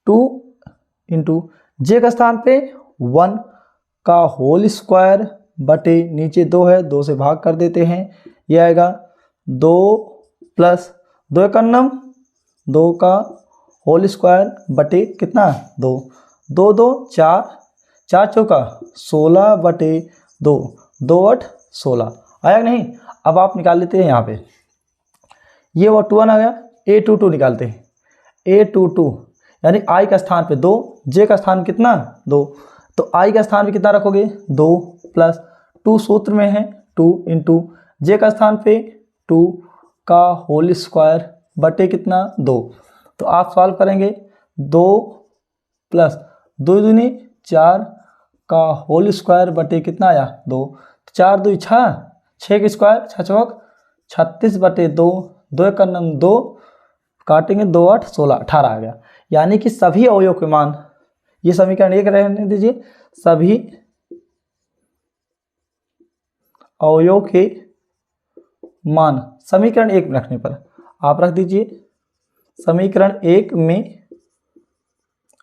2 इंटू j का स्थान पे 1 का होल स्क्वायर बटे नीचे 2 है, 2 से भाग कर देते हैं, ये आएगा 2 प्लस 2 का नम 2 का होल स्क्वायर बटे कितना 2, 2 2 4, 4 चौका 16 बटे 2, 2 8 16 आया नहीं। अब आप निकाल लेते हैं यहाँ पे, ये वो 2 1 आ गया, A22 निकालते हैं, A22 यानी i का स्थान पे 2, j का स्थान कितना 2, तो i का स्थान पे कितना रखोगे 2 प्लस 2 सूत्र में है 2 इंटू j का स्थान पे 2 का होल स्क्वायर बटे कितना 2। तो आप सॉल्व करेंगे 2 प्लस 2 दूनी 4 का होल स्क्वायर बटे कितना आया 2, 4 2 6, 6 के स्क्वायर 6 चौक 36 बटे 2, 2 का नम 2 काटेंगे 2 8 16 18 आ गया। यानी कि सभी अवयव के मान, ये समीकरण 1 रहने दीजिए, सभी अवयव के मान समीकरण 1 में रखने पर आप रख दीजिए, समीकरण 1 में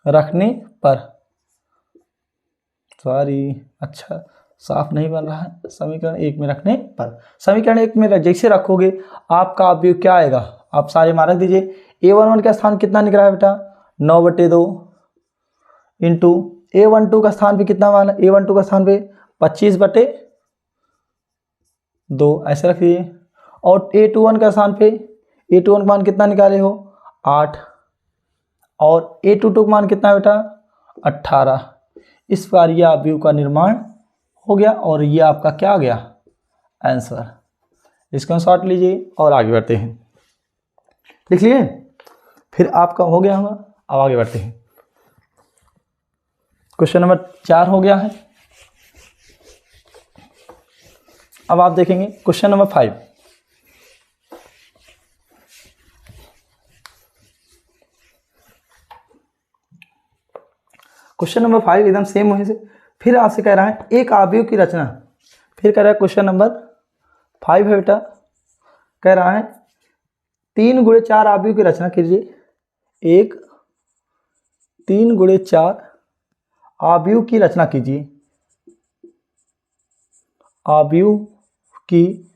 रखने पर, सॉरी अच्छा साफ नहीं बन रहा है, समीकरण 1 में रखने पर, समीकरण 1 में जैसे रखोगे आपका अवयव क्या आएगा, आप सारे मान रख दीजिए। A11 का स्थान कितना निकला है बेटा 9 बटे 2 इंटू A12 का स्थान पे कितना मान है, A12 का स्थान पे 25 बटे 2 ऐसे रखिए। और A21 का स्थान पे, A21 का मान कितना निकाले हो 8, और A22 का मान कितना है बेटा 18। इस प्रकार यह अवयव का निर्माण हो गया और ये आपका क्या आ गया आंसर। इसको शॉर्ट लीजिए और आगे बढ़ते हैं, लिख लिए, फिर आपका हो गया होगा। अब आगे बढ़ते हैं, क्वेश्चन नंबर 4 हो गया है। अब आप देखेंगे क्वेश्चन नंबर 5। क्वेश्चन नंबर 5 एकदम सेम वहीं से फिर आपसे कह रहा है एक अवयव की रचना, फिर कह रहा है क्वेश्चन नंबर 5 है बेटा, कह रहा है 3 गुणे 4 अवयव की रचना कीजिए। एक 3 गुणे 4 अवयव की रचना कीजिए, अवयव की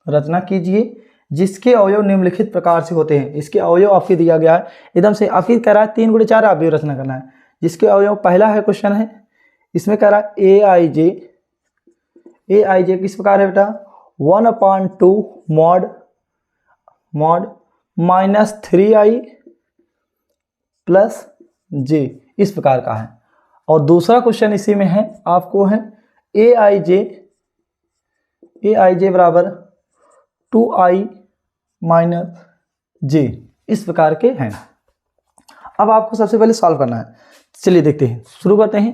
रचना कीजिए जिसके अवयव निम्नलिखित प्रकार से होते हैं। इसके अवयव आपके दिया गया है एकदम से, आपकी कह रहा है 3 गुणे 4 अवयव रचना करना है, जिसके अवयव पहला है क्वेश्चन है, इसमें कह रहा है ए आई जे किस प्रकार है बेटा 1/2 मॉड -3i प्लस जे, इस प्रकार का है। और दूसरा क्वेश्चन इसी में है, आपको है ए आई जे बराबर 2i - जे, इस प्रकार के हैं। अब आपको सबसे पहले सॉल्व करना है। चलिए देखते हैं, शुरू करते हैं।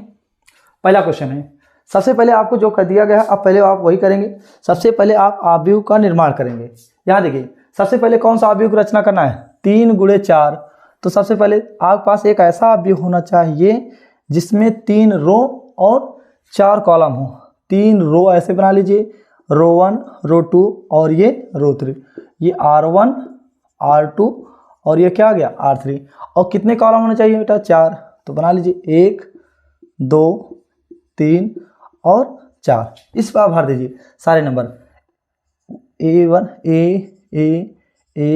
पहला क्वेश्चन है, सबसे पहले आपको जो कर दिया गया है अब पहले आप वही करेंगे। सबसे पहले आप आव्यूह का निर्माण करेंगे। यहाँ देखिए, सबसे पहले कौन सा आव्यूह की रचना करना है, 3 × 4। तो सबसे पहले आपके पास एक ऐसा आव्यूह होना चाहिए जिसमें 3 रो और 4 कॉलम हो। 3 रो ऐसे बना लीजिए, रो 1, रो 2 और ये रो 3। ये R1, R2 और ये क्या आ गया R3। और कितने कॉलम होने चाहिए बेटा, 4। तो बना लीजिए 1, 2, 3 और 4। इस पर भर दीजिए सारे number, A1 A A A A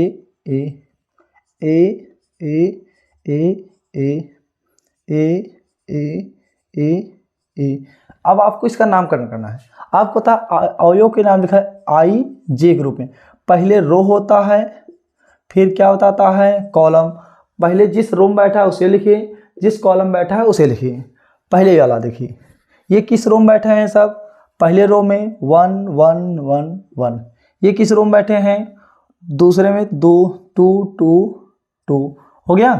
A A A A A A A A। अब आपको इसका नामकरण करना है। आपको पता अवयव के नाम लिखा है I J ग्रुप में। पहले रो होता है, फिर क्या बताता है, कॉलम। पहले जिस रो में बैठा है उसे लिखिए, जिस कॉलम में बैठा है उसे लिखिए। पहले वाला देखिए, ये किस रो में बैठे हैं सब, पहले रो में 1 1 1 1। ये किस रो में बैठे हैं, दूसरे में 2 2 2 2 हो गया।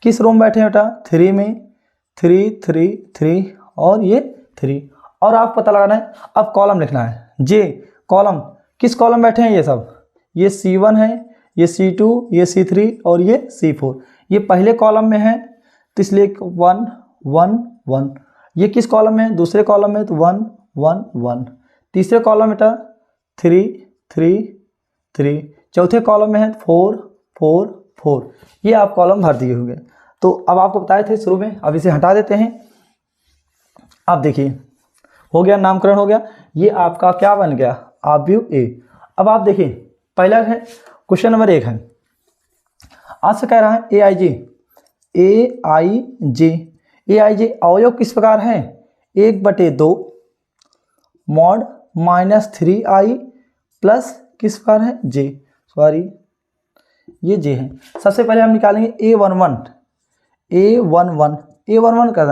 किस रो में बैठे हैं बेटा, 3 में 3 3 3 और ये 3। और आप पता लगाना है, अब कॉलम लिखना है। जे कॉलम, किस कॉलम में बैठे हैं ये सब, ये C1 है, ये C2, ये C3 और ये C4। ये पहले कॉलम में है तो इसलिए 1 1 1। ये किस कॉलम में है, दूसरे कॉलम में, तो 1 1 1। तीसरे कॉलम में 3 3 3। चौथे कॉलम में है 4 4 4। ये आप कॉलम भर दिए होंगे। तो अब आपको बताए थे शुरू में, अब इसे हटा देते हैं। अब देखिए, हो गया, नामकरण हो गया। ये आपका क्या बन गया, आव्यूह A। अब आप देखिए, पहला है क्वेश्चन नंबर 1 है, आज से कह रहा है AIJ AIJ अवयव किस प्रकार है, 1/2 मॉड -3i प्लस किस प्रकार है, J, सॉरी ये J है। सबसे पहले हम निकालेंगे A11 का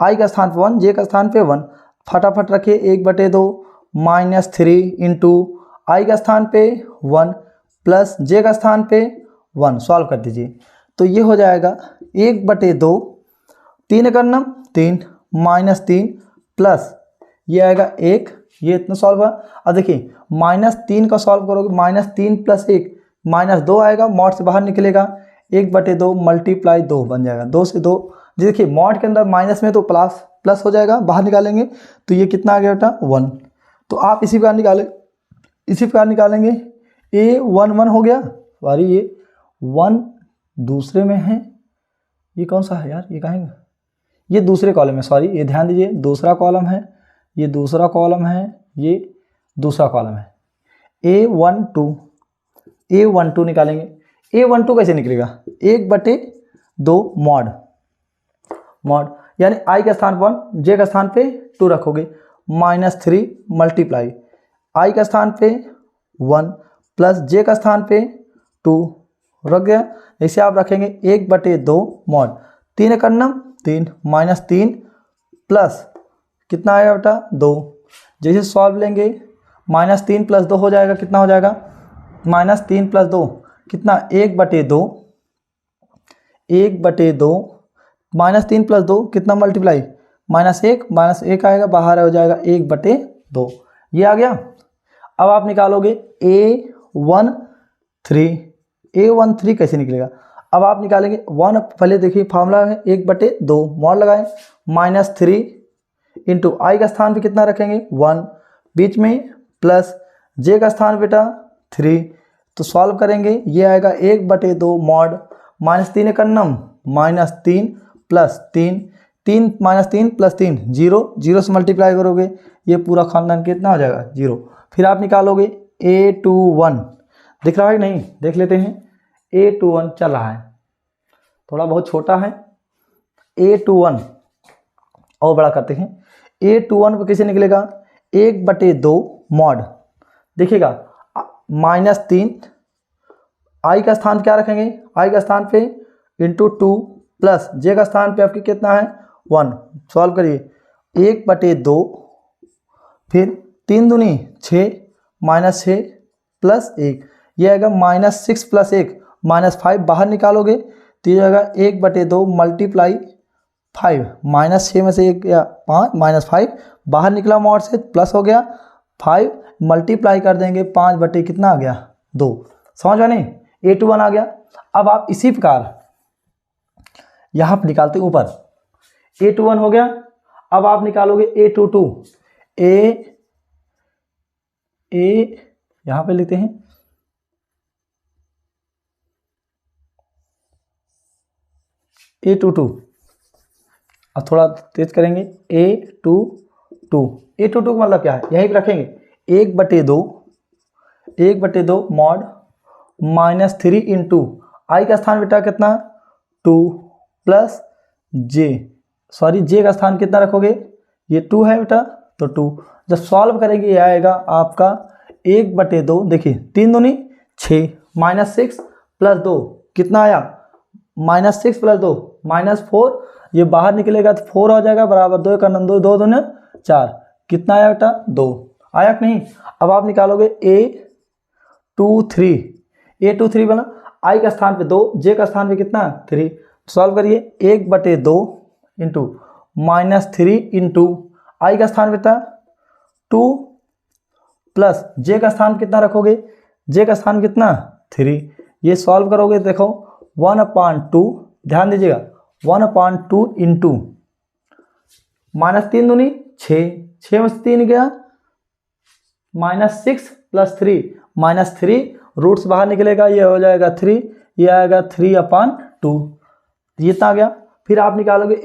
I का स्थान पे 1, J का स्थान पे 1। फटाफट रखिए, 1/2 -3 इंटू I का स्थान पे 1 प्लस J का स्थान पे 1। सॉल्व कर दीजिए तो ये हो जाएगा 1/2, 3 करना 3 -3 प्लस ये आएगा 1। ये इतना सॉल्व हुआ। अब देखिए, -3 का सॉल्व करोगे, -3 + 1 -2 आएगा, मॉड से बाहर निकलेगा, 1/2 × 2 बन जाएगा। 2 से 2, देखिए मॉड के अंदर माइनस में तो प्लस हो जाएगा, बाहर निकालेंगे तो ये कितना आ गया बेटा, 1। तो आप इसी प्रकार निकालेंगे। A11 हो गया, सॉरी ये 1 दूसरे में है, ये कौन सा है यार, ये कहेंगे, ये दूसरे कॉलम है, सॉरी ये ध्यान दीजिए, दूसरा कॉलम है, ये दूसरा कॉलम है, ये दूसरा कॉलम है। A12 निकालेंगे। A12 कैसे निकलेगा, 1/2 मॉड यानी I का स्थान 1, J का स्थान पे 2 रखोगे, -3 मल्टीप्लाई I का स्थान पे 1 प्लस J का स्थान पे 2 रख गया। ऐसे आप रखेंगे 1/2 मॉड, 3 करना 3 -3 प्लस कितना आएगा बेटा, 2। जैसे सॉल्व लेंगे, -3 + 2 हो जाएगा, कितना हो जाएगा, -3 + 2 कितना, 1/2 -3 + 2 कितना मल्टीप्लाई, -1 आएगा, बाहर हो जाएगा 1/2। ये आ गया। अब आप निकालोगे A13 कैसे निकलेगा। अब आप निकालेंगे 1, पहले देखिए फार्मूला है 1/2 मॉड लगाएं, -3 इंटू I का स्थान पे कितना रखेंगे, 1 बीच में प्लस J का स्थान बेटा 3। तो सॉल्व करेंगे, ये आएगा 1/2 मॉड, -3 करना -3 प्लस 3 -3 + 3 0 से मल्टीप्लाई करोगे, ये पूरा खानदान कितना हो जाएगा, 0। फिर आप निकालोगे A21, दिख रहा है नहीं, देख लेते हैं। A21 चल रहा है, थोड़ा बहुत छोटा है। A21 और बड़ा करते हैं। A21 पर कैसे निकलेगा, 1/2 मॉड, देखिएगा -3 I का स्थान क्या रखेंगे, I का स्थान पे इंटू 2 प्लस J का स्थान पे आपके कितना है, 1। सॉल्व करिए, 1/2 फिर 3 दूनी 6 -6 प्लस 1, ये आएगा -6 + 1 -5 बाहर निकालोगे तो ये जाएगा 1/2 मल्टीप्लाई 5, -6 में से 1 या 5 -5 बाहर निकला मॉड से, प्लस हो गया 5 मल्टीप्लाई कर देंगे 5 कितना आ गया 2। समझ में नहीं, A21 आ गया। अब आप इसी प्रकार यहाँ पर निकालते ऊपर, A21 हो गया। अब आप निकालोगे A22, यहाँ पे लिखते हैं A22, अब थोड़ा तेज करेंगे A22 का मतलब क्या है, यहीं पे रखेंगे 1/2 मॉड -3 इंटू आई का स्थान बेटा कितना 2 प्लस जे का स्थान कितना रखोगे, ये 2 है बेटा तो 2। जब सॉल्व करेंगे ये आएगा आपका 1/2, देखिए 3 दूनी 6 -6 प्लस 2 कितना आया -6 प्लस 2 -4, ये बाहर निकलेगा तो 4 हो जाएगा बराबर 2 का 2 2 दूनी 4, कितना आया बेटा 2 आया कि नहीं। अब आप निकालोगे A23 बना, आई का स्थान पे 2, जे का स्थान पे कितना 3, सॉल्व करिए 1/2 इंटू -3 इंटू आई का स्थान बेटा 2 प्लस जे का स्थान कितना रखोगे, जे का स्थान कितना 3, ये सॉल्व करोगे देखो 1/2, ध्यान दीजिएगा 1/2 इंटू -3 दूनी 6 में से 3 गया -6 प्लस 3 -3 रूट्स बाहर निकलेगा, ये हो जाएगा 3, ये आएगा 3/2, ये इतना आ गया। फिर आप निकालोगे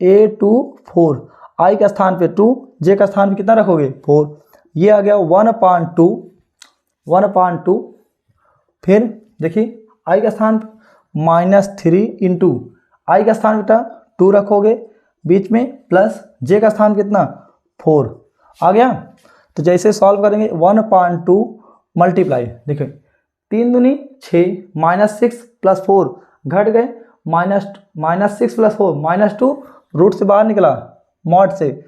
A24 आई का स्थान पे 2, जे का स्थान पे कितना रखोगे 4, ये आ गया 1/2। फिर देखिए आई का स्थान -3 इंटू आई का स्थान बेटा 2 रखोगे बीच में, प्लस जे का स्थान कितना 4 आ गया। तो जैसे सॉल्व करेंगे 1/2 मल्टीप्लाई, देखिए 3 दूनी 6 -6 प्लस 4 घट गए, -6 प्लस 4 -2 रूट से बाहर निकला मॉड से,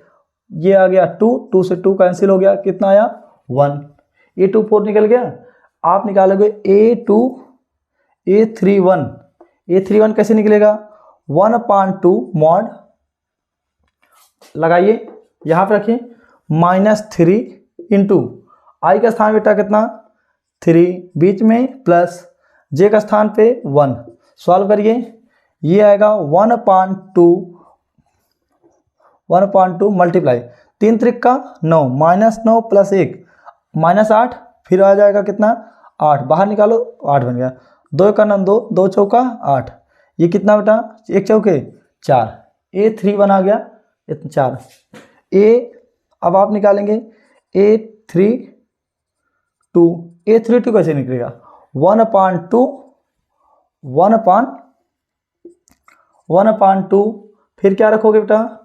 ये आ गया 2 से 2 कैंसिल हो गया, कितना आया 1, A24 निकल गया। आप निकालोगे A31 कैसे निकलेगा 1/2 मॉड लगाइए, यहाँ पे रखिए -3 इंटू आई का स्थान बेटा कितना 3 बीच में, प्लस जे का स्थान पे 1, सॉल्व करिए ये आएगा 1/2 मल्टीप्लाई 3 त्रिक का 9 -9 प्लस 1 -8, फिर आ जाएगा कितना 8, बाहर निकालो 8 बन गया, 2 का 2 2 चौका 8, ये कितना बेटा 1 चौके 4, A31 आ गया 4। अब आप निकालेंगे A32 कैसे निकलेगा 1/2 फिर क्या रखोगे बेटा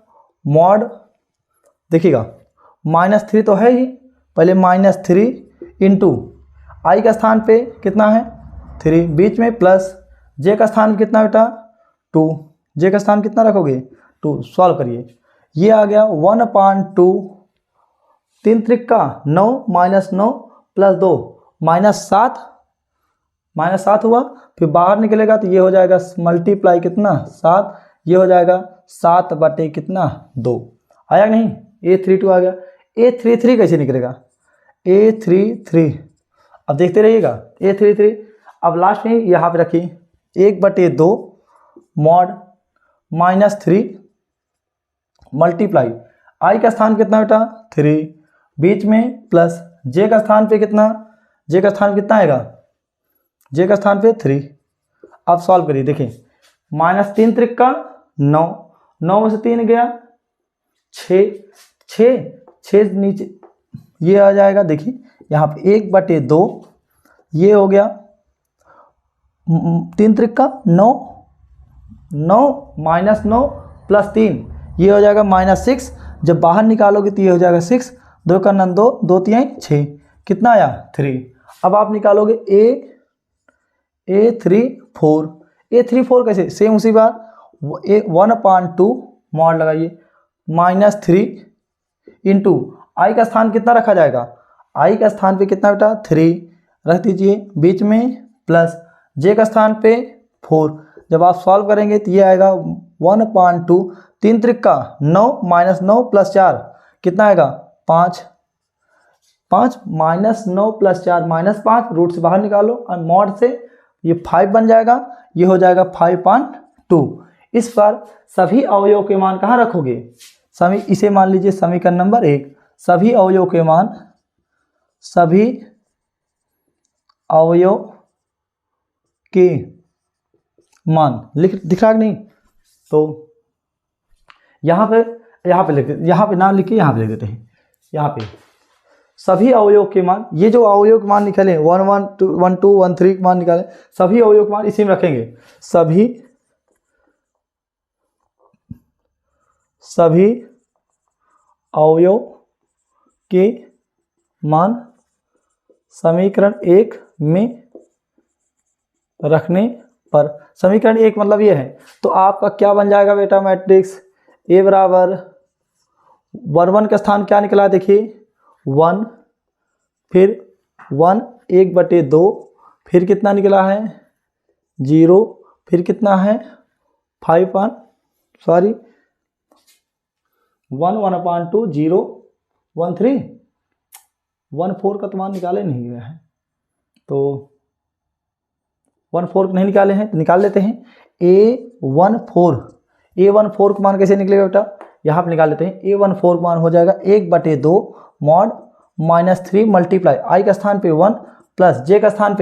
मॉड, देखिएगा -3 तो है ही, पहले -3 इंटू आई का स्थान पे कितना है 3 बीच में, प्लस जे का स्थान कितना बेटा 2, जे का स्थान कितना रखोगे 2, सॉल्व करिए ये आ गया 1/2, 3 त्रिक का 9 -9 प्लस 2 -7 हुआ, फिर बाहर निकलेगा तो ये हो जाएगा मल्टीप्लाई कितना 7, ये हो जाएगा 7 कितना 2, आया नहीं, A32 आ गया। A33 कैसे निकलेगा A33, अब देखते रहिएगा A33। अब लास्ट में यहाँ पे रखिए 1/2 मॉड -3 मल्टीप्लाई आई का स्थान कितना बेटा 3 बीच में, प्लस जे का स्थान पे कितना, जे का स्थान कितना आएगा, जे का स्थान पे 3। अब सॉल्व करिए, देखिए -3 त्रिक का 9 में से 3 गया 6 नीचे, ये आ जाएगा देखिए यहाँ पे 1/2, ये हो गया 3 त्रिक का 9 -9 प्लस 3, ये हो जाएगा -6, जब बाहर निकालोगे तो ये हो जाएगा 6, 2 का 2 2 3 6, कितना आया 3। अब आप निकालोगे A34 कैसे, सेम उसी बात 1/2 मॉड लगाइए -3 इंटू आई का स्थान कितना रखा जाएगा, आई का स्थान पे कितना बेटा 3 रख दीजिए बीच में, प्लस जे का स्थान पे 4। जब आप सॉल्व करेंगे तो ये आएगा 1/2, 3 त्रिक 9 माइनस 9 प्लस 4 कितना आएगा 5, 5 माइनस 9 प्लस 4 -5, रूट से बाहर निकालो और मॉड से ये 5 बन जाएगा, ये हो जाएगा 5/2। इस पर सभी अवयव के मान कहाँ रखोगे, इसे मान लीजिए समीकरण नंबर 1। सभी अवयव के मान, सभी अवयव के मान दिख रहा है नहीं, तो यहाँ पे लिख देते, यहाँ पे ना लिख के यहाँ पे लिख देते हैं। यहाँ पे सभी अवयव के मान, ये जो अवयव के मान निकाले 1 1 2 1 2 1 3 के मान निकाले, सभी अवयव के मान इसी में रखेंगे। सभी अवयव के मान समीकरण 1 में रखने पर, समीकरण 1 मतलब ये है, तो आपका क्या बन जाएगा बेटा मैट्रिक्स A बराबर 1 1 का स्थान क्या निकला देखिए 1, फिर 1 1/2, फिर कितना निकला है 0, फिर कितना है 1/2 0 1 3 1 4 का तो मान निकाले नहीं गया है, तो 1 4 नहीं निकाले हैं तो निकाल लेते हैं। A14 का मान कैसे निकलेगा बेटा, यहाँ पे निकाल लेते हैं। A14 का मान हो जाएगा 1/2 मॉड -3 मल्टीप्लाई I का स्थान पे 1 प्लस J का स्थान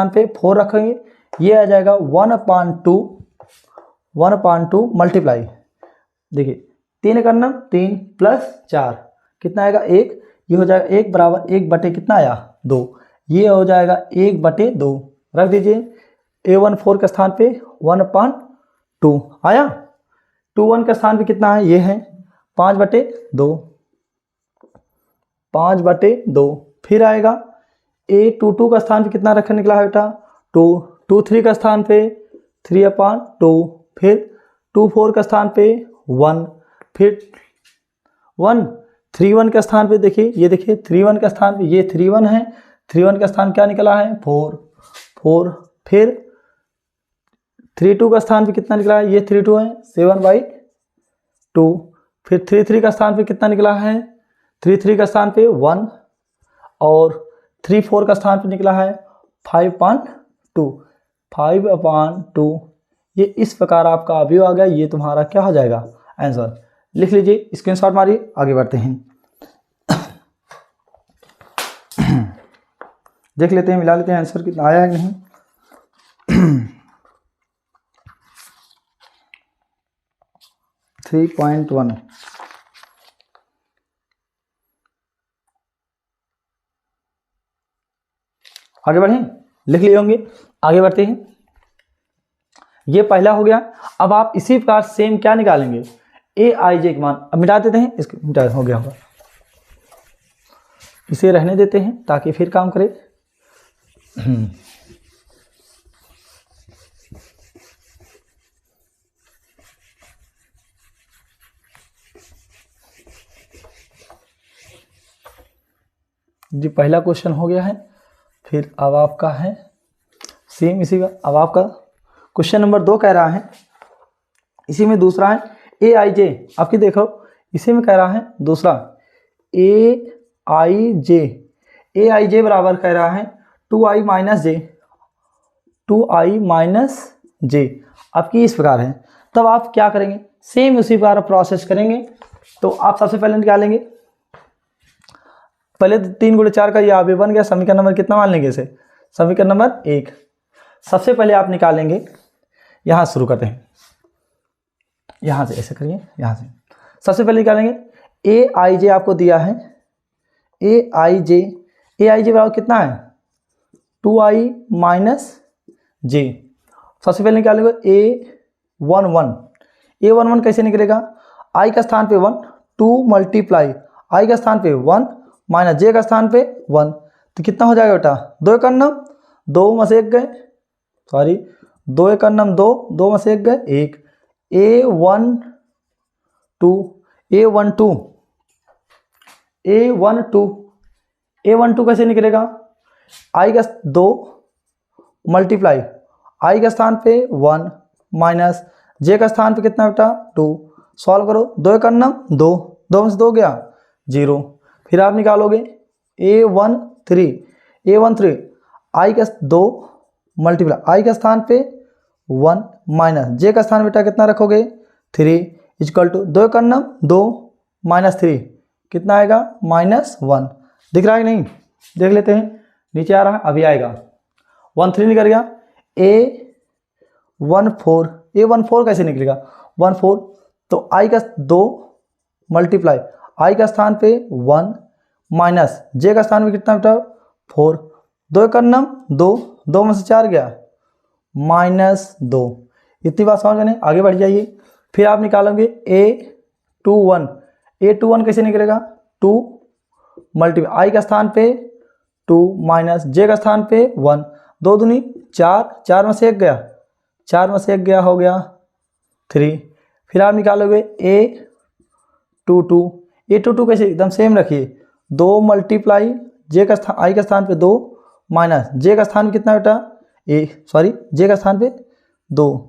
पे 4 रखेंगे, ये आ जाएगा 1/2 मल्टीप्लाई, देखिए 3 का नाम 3 प्लस 4 कितना आएगा 1, ये हो जाएगा 1 बराबर 1 बटे कितना आया 2, ये हो जाएगा 1/2 रख दीजिए। A14 के स्थान पे 1/2 आया, 2 1 के स्थान पे कितना है, ये है 5/2, फिर आएगा A22 का स्थान पे कितना रखने निकला है बेटा 2, 2 3 का स्थान पे 3/2, फिर 2 4 का स्थान पे 1, फिर 1 3 1 के स्थान पे देखिए, ये देखिए 3 1 के स्थान पे ये 3 1 है, 3 1 का स्थान क्या निकला है 4, फिर 3 2 का स्थान पे कितना निकला है, ये 3 2 है 7/2, फिर 3 3 का स्थान पे कितना निकला है 3 3 का स्थान पे 1, और 3 4 का स्थान पे निकला है 5/2। ये इस प्रकार आपका अवयव आ गया, ये तुम्हारा क्या हो जाएगा आंसर। लिख लीजिए, स्क्रीनशॉट मारिए, आगे बढ़ते हैं। देख लेते हैं, मिला लेते हैं आंसर कितना आया है नहीं। थ्री 3.1 आगे बढ़ें, लिख लिए होंगे, आगे बढ़ते हैं। ये पहला हो गया। अब आप इसी प्रकार सेम क्या निकालेंगे AIJ के मान, अब मिटा देते हैं, इसको मिटा हो गया होगा, इसे रहने देते हैं ताकि फिर काम करे। जी पहला क्वेश्चन हो गया है, फिर अब आपका है सेम इसी का। अब आपका क्वेश्चन नंबर 2 कह रहा है, इसी में दूसरा है AIJ, आपकी देखो इसी में कह रहा है दूसरा AIJ बराबर कह रहा है 2i माइनस जे, आपकी इस प्रकार है। तब आप क्या करेंगे, सेम उसी प्रकार प्रोसेस करेंगे। तो आप सबसे पहले निकालेंगे, पहले 3 × 4 का ये अवयव बन गया, समीकरण नंबर कितना मान लेंगे इसे, समीकरण नंबर 1। सबसे पहले आप निकालेंगे, यहाँ शुरू करते हैं, यहाँ से ऐसे करिए, यहाँ से सबसे पहले निकालेंगे AIJ आपको दिया है, AIJ बराबर कितना है 2i माइनस जे। सबसे पहले निकालेंगे A11 कैसे निकलेगा, i का स्थान पे 1 2 मल्टीप्लाई i का स्थान पे 1 माइनस जे का स्थान पे 1, तो कितना हो जाएगा बेटा 2 1 2 में से 1 गए, 2 1 2 2 में से 1 गए 1। A12 कैसे निकलेगा, i का 2 मल्टीप्लाई आई के स्थान पे 1 माइनस जे का स्थान पे कितना बेटा 2। सॉल्व करो, 2 एक अन्नम 2, 2 में से 2 गया 0। फिर आप निकालोगे A13 आई का 2 मल्टीप्लाई आई के स्थान पे 1 माइनस जे का स्थान बेटा कितना रखोगे 3 इक्वल टू 2 एक अन्नम 2 माइनस 3 कितना आएगा -1। दिख रहा है कि नहीं, देख लेते हैं। नीचे आ रहा है, अभी आएगा 13 निकल गया। A14 कैसे निकलेगा 14, तो आई का 2 मल्टीप्लाई आई का स्थान पे 1 माइनस जे का स्थान पे कितना बेटा 4, 2 एक अन्नम 2, 2 में से 4 गया -2। इतनी बात समझ में, आगे बढ़ जाइए। फिर आप निकालोगे A21 कैसे निकलेगा 2 मल्टीप्लाई आई का स्थान पे 2 माइनस जे का स्थान पे 1, 2 दूनी 4, 4 में से 1 गया 4 में से 1 गया हो गया 3। फिर आप निकालोगे A22 कैसे एकदम सेम रखिए 2 मल्टीप्लाई जे का स्थान आई का स्थान पे 2 माइनस जे का स्थान पे कितना बेटा जे का स्थान पे 2,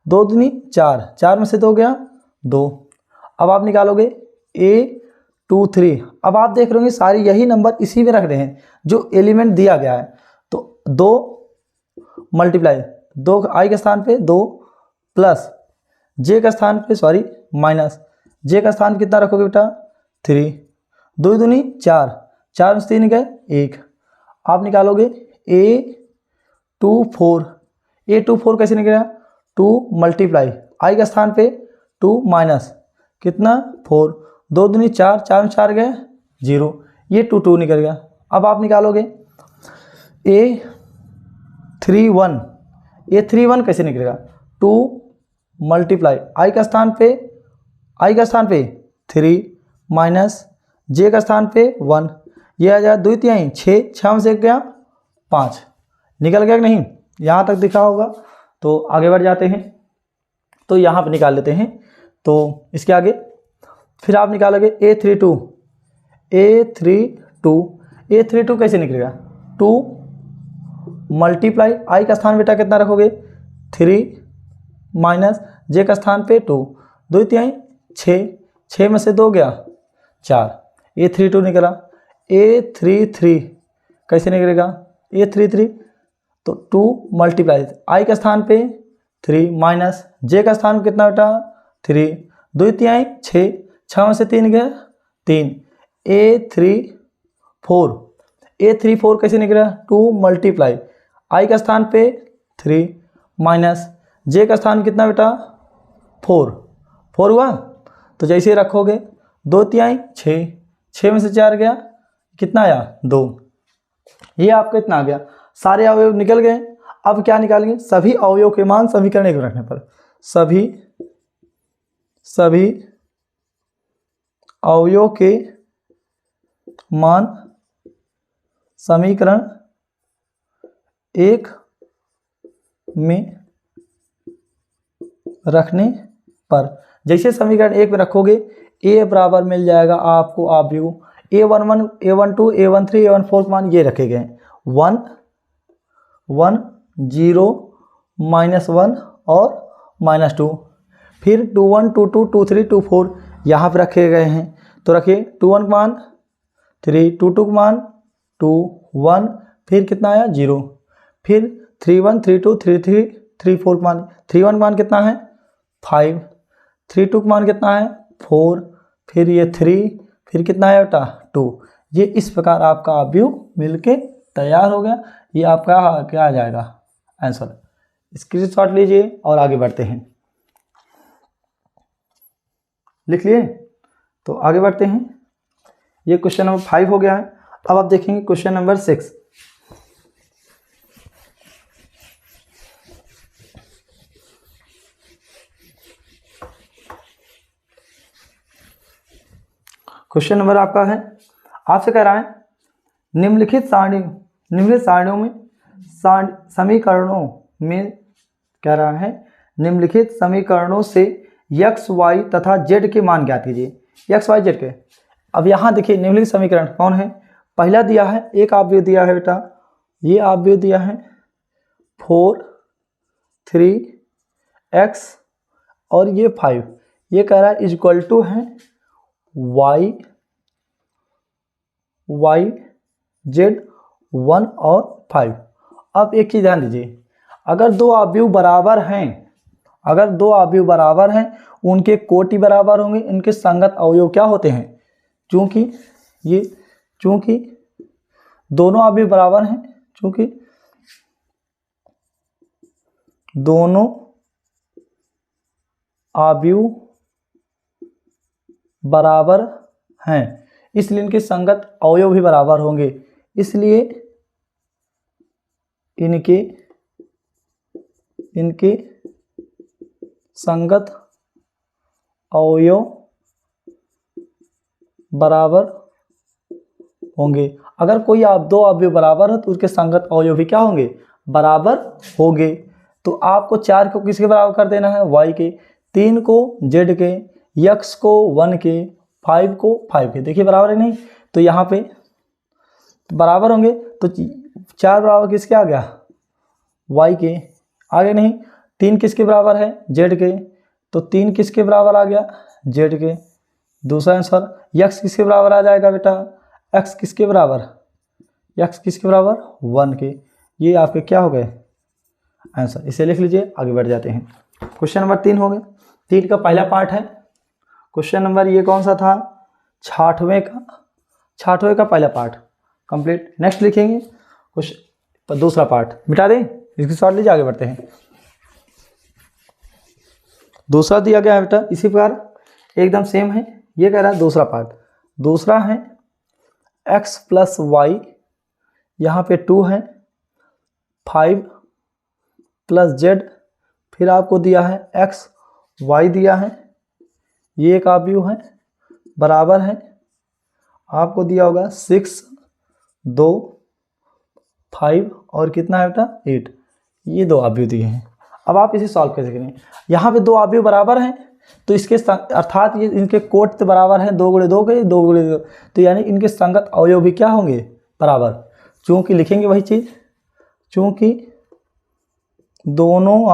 2 दूनी 4, 4 में से 2 गया 2। अब आप निकालोगे A23। अब आप देख रहे होंगे सारे यही नंबर इसी में रख रहे हैं जो एलिमेंट दिया गया है। तो 2 मल्टीप्लाई 2 आई के स्थान पे 2 प्लस जे का स्थान पे माइनस जे का स्थान कितना रखोगे बेटा 3, 2 दूनी 4, 4 में से 3 गए 1। आप निकालोगे A24 कैसे निकलेगा 2 मल्टीप्लाई आई का स्थान पे 2 माइनस कितना 4, 2 दूनी 4, 4 में 4 गए 0, ये 2 निकल गया। अब आप निकालोगे A31 कैसे निकलेगा 2 मल्टीप्लाई आई का स्थान पे 3 माइनस जे का स्थान पे 1, ये आ जाएगा 2 3 6 में से 1 गया 5। निकल गया कि नहीं, यहाँ तक दिखा होगा। तो आगे बढ़ जाते हैं, तो यहाँ पे निकाल लेते हैं। तो इसके आगे फिर आप निकालोगे A32 कैसे निकलेगा 2 मल्टीप्लाई आई का स्थान बेटा कितना रखोगे 3 माइनस जे का स्थान पे 2, 2 3 6 में से 2 गया 4, A32 निकला। A33 कैसे निकलेगा A33, तो 2 मल्टीप्लाई आई का स्थान पे 3 माइनस जे का स्थान कितना बेटा 3, 2 3 6 में से 3 गया 3, A34 कैसे निकला 2 मल्टीप्लाई आई का स्थान पे 3 माइनस जे का स्थान कितना बेटा 4 हुआ। तो जैसे रखोगे 2 3 6 में से 4 गया कितना आया 2, ये आपका इतना आ गया। सारे अवयव निकल गए। अब क्या निकालेंगे, सभी अवयव के मान समीकरण एक में रखने पर सभी अवयव के मान समीकरण एक में रखने पर, जैसे समीकरण एक में रखोगे A बराबर मिल जाएगा आपको अवयव A11 A12 A13 A14 के मान ये रखे गए 1 1 0 -1 और -2। फिर 21 22 23 24 यहाँ पर रखे गए हैं। तो रखिए 21 का मान 3, 22 का मान 2 1, फिर कितना आया 0, फिर 31 32 33 34 का मान 31 का मान कितना है 5, 32 का मान कितना है 4, फिर ये 3, फिर कितना है बेटा 2। ये इस प्रकार आपका अवयव मिलके तैयार हो गया। ये आपका क्या आ जाएगा आंसर। स्क्रीनशॉट लीजिए और आगे बढ़ते हैं। लिख लिए, तो आगे बढ़ते हैं। ये क्वेश्चन नंबर 5 हो गया है। अब आप देखेंगे क्वेश्चन नंबर 6। क्वेश्चन नंबर आपका है, आपसे कह रहा है निम्नलिखित सारणियों में समीकरणों में कह रहा है निम्नलिखित समीकरणों से x y तथा z के मान ज्ञात कीजिए। x y z के, अब यहाँ देखिए निम्नलिखित समीकरण कौन है। पहला दिया है एक अवयव दिया है बेटा, ये अवयव दिया है 4 3x और ये 5, ये कह रहा है इक्वल टू है y z 1 और 5। अब एक चीज़ ध्यान दीजिए, अगर दो अवयव बराबर हैं, उनके कोटि बराबर होंगे, इनके संगत अवयव क्या होते हैं? चूंकि दोनों अवयव बराबर हैं, इसलिए इनके संगत अवयव भी बराबर होंगे, इसलिए इनके संगत अवयव बराबर होंगे। अगर कोई दो अवयव बराबर है तो उसके संगत अवयव भी क्या होंगे? बराबर होंगे। तो आपको 4 को किसके बराबर कर देना है? y के, 3 को z के, x को 1 के, 5 को 5 के। देखिए बराबर है नहीं, तो यहाँ पे बराबर होंगे, तो 4 बराबर किसके आ गया? y के। आगे नहीं, 3 किसके बराबर है? z के, तो 3 किसके बराबर आ गया? z के। दूसरा आंसर, x किसके बराबर आ जाएगा बेटा? x किसके बराबर? 1 के। ये आपके क्या हो गए आंसर? इसे लिख लीजिए, आगे बढ़ जाते हैं। क्वेश्चन नंबर 3 हो गया, 3 का पहला पार्ट है। क्वेश्चन नंबर ये कौन सा था? 6वें का पहला पार्ट कंप्लीट। नेक्स्ट लिखेंगे क्वेश्चन दूसरा पार्ट, मिटा दें, इसकी शॉर्ट लीजिए, आगे बढ़ते हैं। दूसरा दिया गया है बेटा इसी प्रकार एकदम सेम है। ये कह रहा है दूसरा पार्ट, दूसरा है x प्लस वाई, यहाँ पे 2 है, 5 प्लस z, फिर आपको दिया है x y दिया है, ये एक अवयव है, बराबर है, आपको दिया होगा 6 2 5 और कितना है बेटा? 8। ये दो अवयव दिए हैं। अब आप इसे सॉल्व कैसे करें? यहाँ पे दो अवयव बराबर हैं, तो इसके अर्थात ये इनके कोट बराबर हैं, 2 × 2 के 2 × 2, तो यानी इनके संगत अवयव भी क्या होंगे? बराबर। चूँकि लिखेंगे वही चीज़, चूँकि दोनों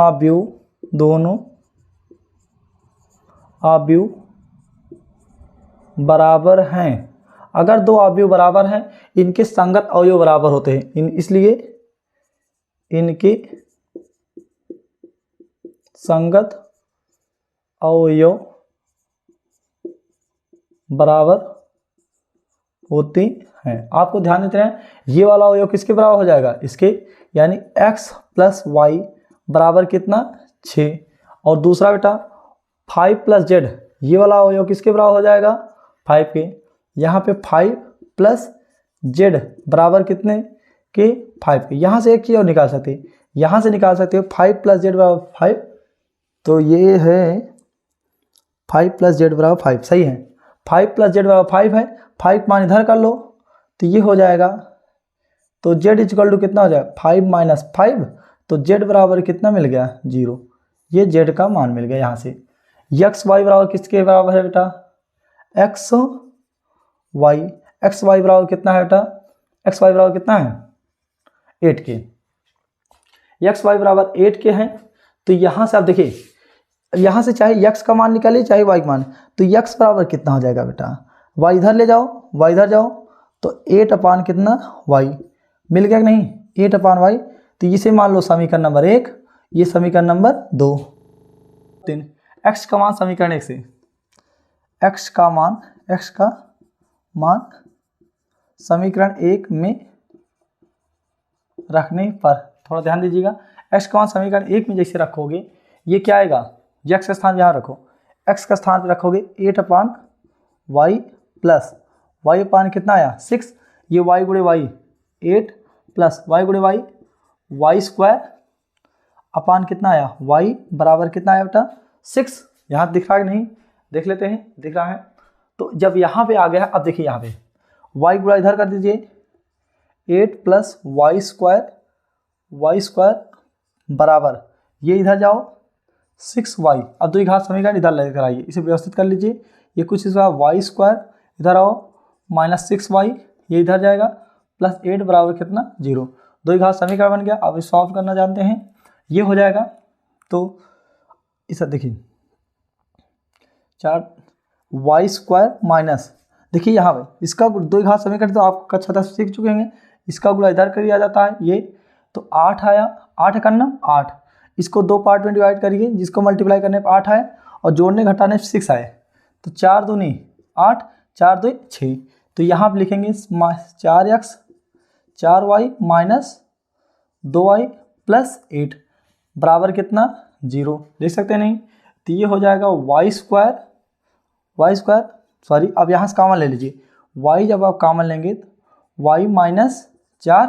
अवयव बराबर हैं। अगर दो अवयव बराबर हैं, इनके संगत अवयव बराबर होते हैं, इसलिए इनके संगत अवयव बराबर होते हैं। आपको ध्यान देते हैं, ये वाला अवयव किसके बराबर हो जाएगा? इसके, यानी x प्लस वाई बराबर कितना? 6। और दूसरा बेटा 5 प्लस z, ये वाला अवयव किसके बराबर हो जाएगा? 5 के। यहाँ पे 5 प्लस z बराबर कितने के? 5 के। यहाँ से एक चीज़ और निकाल सकते हैं, यहाँ से निकाल सकते हो 5 प्लस z बराबर 5, तो ये है 5 प्लस z बराबर 5, सही है। 5 प्लस z बराबर 5 है, 5 मान इधर कर लो तो ये हो जाएगा, तो z इक्वल टू कितना हो जाएगा? 5 माइनस 5, तो z बराबर कितना मिल गया? 0। ये z का मान मिल गया यहाँ से। x y बराबर किसके बराबर है बेटा? x y बराबर कितना है बेटा? x y बराबर कितना है? 8 के। x y बराबर 8 के हैं, तो यहाँ से आप देखिए, यहाँ से चाहे x का मान निकालिए चाहे y का मान, तो x बराबर कितना हो जाएगा बेटा? y इधर ले जाओ, y इधर जाओ, तो 8 अपान कितना? y मिल गया कि नहीं? 8 अपान y, तो इसे मान लो समीकरण नंबर 1, ये समीकरण नंबर 2। 3 x का मान समीकरण 1 से, x का मान समीकरण 1 में रखने पर, थोड़ा ध्यान दीजिएगा, x का मान समीकरण 1 में जैसे रखोगे, ये क्या आएगा? x का स्थान यहाँ रखो, x का स्थान पे रखोगे 8 अपान y प्लस y अपान कितना आया? 6, ये y गुणे y 8 प्लस y गुणे y, y स्क्वायर अपान कितना आया? y बराबर कितना आया बेटा? 6। यहाँ दिख रहा है नहीं? देख लेते हैं, दिख रहा है। तो जब यहाँ पे आ गया, अब देखिए यहाँ पे y गुणा इधर कर दीजिए, 8 प्लस y स्क्वायर बराबर, ये इधर जाओ 6y, अब 2 घात समीकरण इधर लेकर आइए, इसे व्यवस्थित कर लीजिए। ये कुछ इसका y स्क्वायर इधर आओ, माइनस 6y, ये इधर जाएगा, प्लस 8 बराबर कितना? 0। 2 घात समीकरण बन गया। अब इस सॉल्व करना जानते हैं, ये हो जाएगा। तो इसे देखिए 4y² माइनस, देखिए यहाँ पे इसका 2 घात समीकरण तो आप कक्षा 10 सीख चुके हैं। इसका गुणा इधर कर दिया जाता है, ये तो 8 आया, 8 का नाम 8, इसको 2 पार्ट में डिवाइड करिए, जिसको मल्टीप्लाई करने पर 8 आया और जोड़ने घटाने पर 6 आए, तो 4 दूनी 8, 4 2 6। तो यहाँ पर लिखेंगे 4x 4y minus 2y plus 8 बराबर कितना 0, देख सकते हैं नहीं। तो ये हो जाएगा y² सॉरी, अब यहाँ से कॉमन ले लीजिए, y जब आप कॉमन लेंगे तो y माइनस 4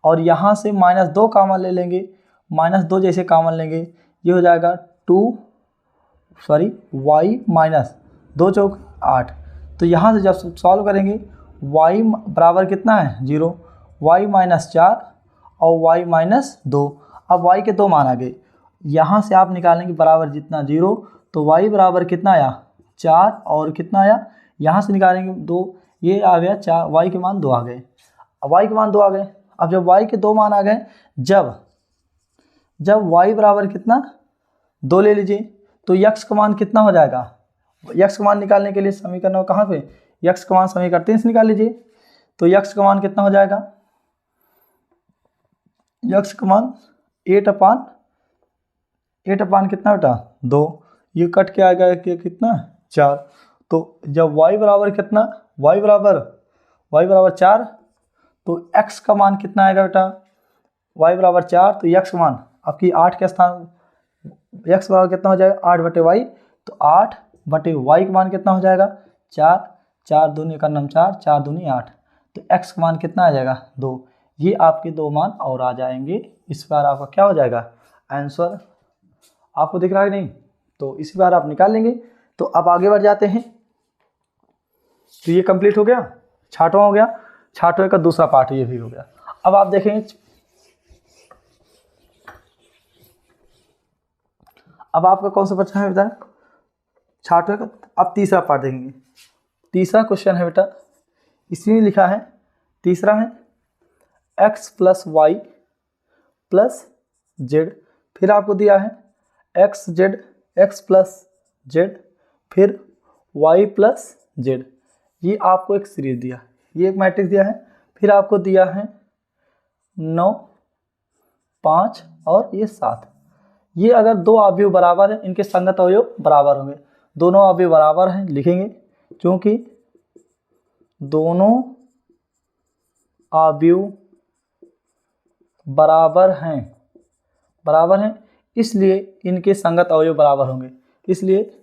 और यहाँ से -2 कॉमन ले लेंगे, -2 जैसे कॉमन लेंगे ये हो जाएगा y माइनस 2 चौक 8। तो यहाँ से जब सॉल्व करेंगे y बराबर कितना है 0, y माइनस 4 और y माइनस 2। अब y के 2 मान आ गए, यहाँ से आप निकालेंगे बराबर जितना 0, तो y बराबर कितना आया 4 और कितना आया, यहाँ से निकालेंगे 2, ये आ गया 4, y के मान 2 आ गए। अब y के मान 2 आ गए, अब जब y के 2 मान आ गए, जब y बराबर कितना 2 ले लीजिए, तो x का मान कितना हो जाएगा। x का मान निकालने के लिए समीकरण कहाँ पे, x का मान समीकरण 3 से निकाल लीजिए। तो x का मान कितना हो जाएगा, x का मान 8 कितना बेटा 2, ये कट के आएगा कि कितना 4। तो जब y बराबर कितना, y बराबर 4, तो x का मान कितना आएगा बेटा, y बराबर 4, तो x का मान आपकी 8 के स्थान x बराबर कितना हो जाएगा 8/y, तो 8/y का मान कितना हो जाएगा 4, 4 दूनी का नाम 4, 4 दूनी 8, तो x का मान कितना आ जाएगा 2। ये आपके 2 मान और आ जाएंगे। इस बार आपका क्या हो जाएगा आंसर, आपको दिख रहा है नहीं, तो इसी बार आप निकाल लेंगे। तो अब आगे बढ़ जाते हैं। तो ये कंप्लीट हो गया, 6वां हो गया, 6वें का दूसरा पार्ट ये भी हो गया। अब आप देखेंगे, अब आपका कौन सा बच्चा है बेटा 6वें का, अब तीसरा पार्ट देखेंगे। तीसरा क्वेश्चन है बेटा, इसमें लिखा है, तीसरा है x + y + z, फिर आपको दिया है x + z फिर y + z, ये आपको एक सीरीज दिया, ये एक मैट्रिक्स दिया है, फिर आपको दिया है 9, 5 और ये 7। ये अगर 2 अवयव बराबर है, इनके संगत अवयव बराबर होंगे, दोनों अवयव बराबर हैं लिखेंगे, क्योंकि दोनों अवयव बराबर हैं इसलिए इनके संगत अवयव बराबर होंगे, इसलिए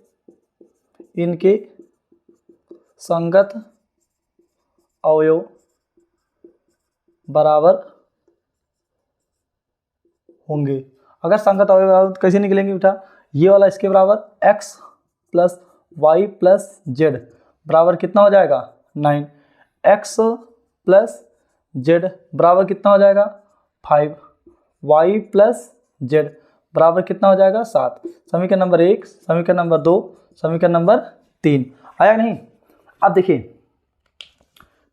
इनके संगत अवयव बराबर होंगे। अगर संगत अवयव बराबर तो कैसे निकलेंगे बेटा, ये वाला इसके बराबर x + y + z बराबर कितना हो जाएगा 9, x + z बराबर कितना हो जाएगा 5, y + z बराबर कितना हो जाएगा 7। समीकरण नंबर 1, समीकरण नंबर 2, समीकरण नंबर 3 आया नहीं। अब देखिए,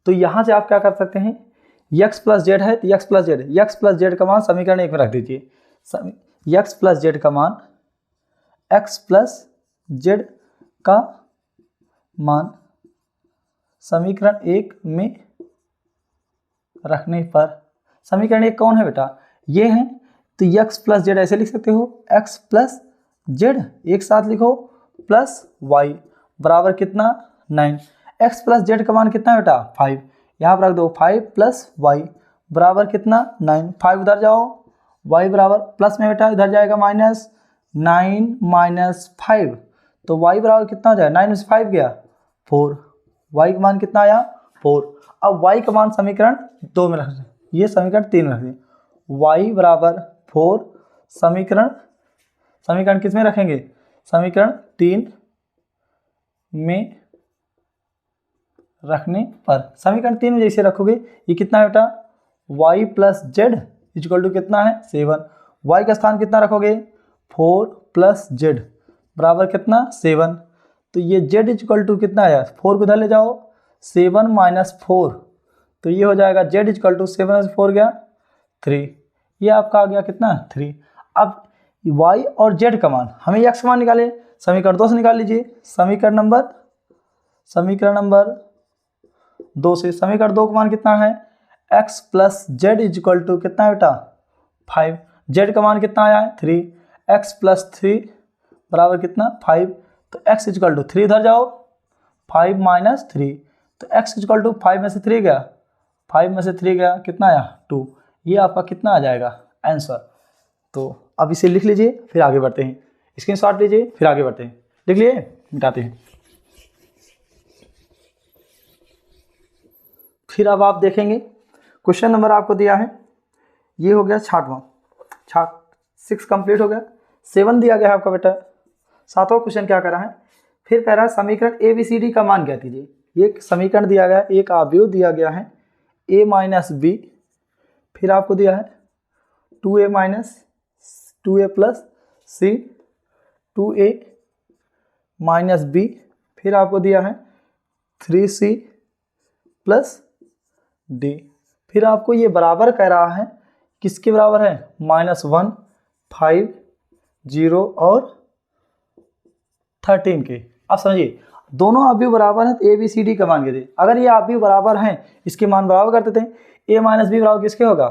तो यहाँ से आप क्या कर सकते हैं, x + z है तो x + z का मान समीकरण 1 में रख दीजिए, x + z का मान x + z का मान समीकरण 1 में रखने पर, समीकरण 1 कौन है बेटा, ये है, तो x + z ऐसे लिख सकते हो, x + z एक साथ लिखो प्लस y बराबर कितना 9, x + z का मान कितना है बेटा 5, यहाँ पर रख दो 5 + y बराबर कितना 9, 5 उधर जाओ, y बराबर प्लस में बेटा इधर जाएगा -9 - 5, तो y बराबर कितना हो जाएगा 9 में से 5 गया 4, y का मान कितना आया 4। अब y का मान समीकरण 2 में रख दें, ये समीकरण 3 में रख दें, y बराबर 4 समीकरण किस में रखेंगे, समीकरण 3 में रखने पर, समीकरण 3 में जैसे रखोगे ये कितना है बेटा y + z इक्वल टू कितना है 7, y का स्थान कितना रखोगे 4 + z बराबर कितना 7, तो ये z इक्वल टू कितना आया 4 को इधर ले जाओ 7 - 4, तो ये हो जाएगा z इक्वल टू 7 - 4 गया 3, ये आपका आ गया कितना 3। अब y और z का मान, हमें x का मान निकाले, समीकरण 2 से निकाल लीजिए। समीकरण नंबर 2 से, समीकरण 2 का मान कितना है, x plus Z equal to कितना है बेटा 5, z का मान कितना आया है 3, x प्लस 3 बराबर कितना 5, तो x इजक्वल टू 3 इधर जाओ, 5 माइनस 3, तो x इजक्वल टू 5 में से 3 गया, 5 में से 3 गया कितना आया 2, ये आपका कितना आ जाएगा आंसर। तो अब इसे लिख लीजिए, फिर आगे बढ़ते हैं, स्क्रीनशॉट लीजिए, फिर आगे बढ़ते हैं। लिख लिए, मिटाते हैं। फिर अब आप देखेंगे क्वेश्चन नंबर आपको दिया है, ये हो गया 6 कंप्लीट हो गया। 7 दिया गया है आपका बेटा, 7वां क्वेश्चन क्या कर रहा है, फिर कह रहा है समीकरण ABCD का मान ज्ञात कीजिए। ये समीकरण दिया गया है, एक अवयव दिया गया है a माइनस बी, फिर आपको दिया है 2a प्लस सी, 2a माइनस बी, फिर आपको दिया है 3c प्लस डी, फिर आपको ये बराबर कह रहा है, किसके बराबर है, -1, 5, 0 और 13 के। अब समझिए दोनों अवयव बराबर हैं, तो ABCD का मान कीजिए। अगर ये अवयव बराबर हैं, इसके मान बराबर कर देते हैं, a माइनस बी बराबर किसके होगा,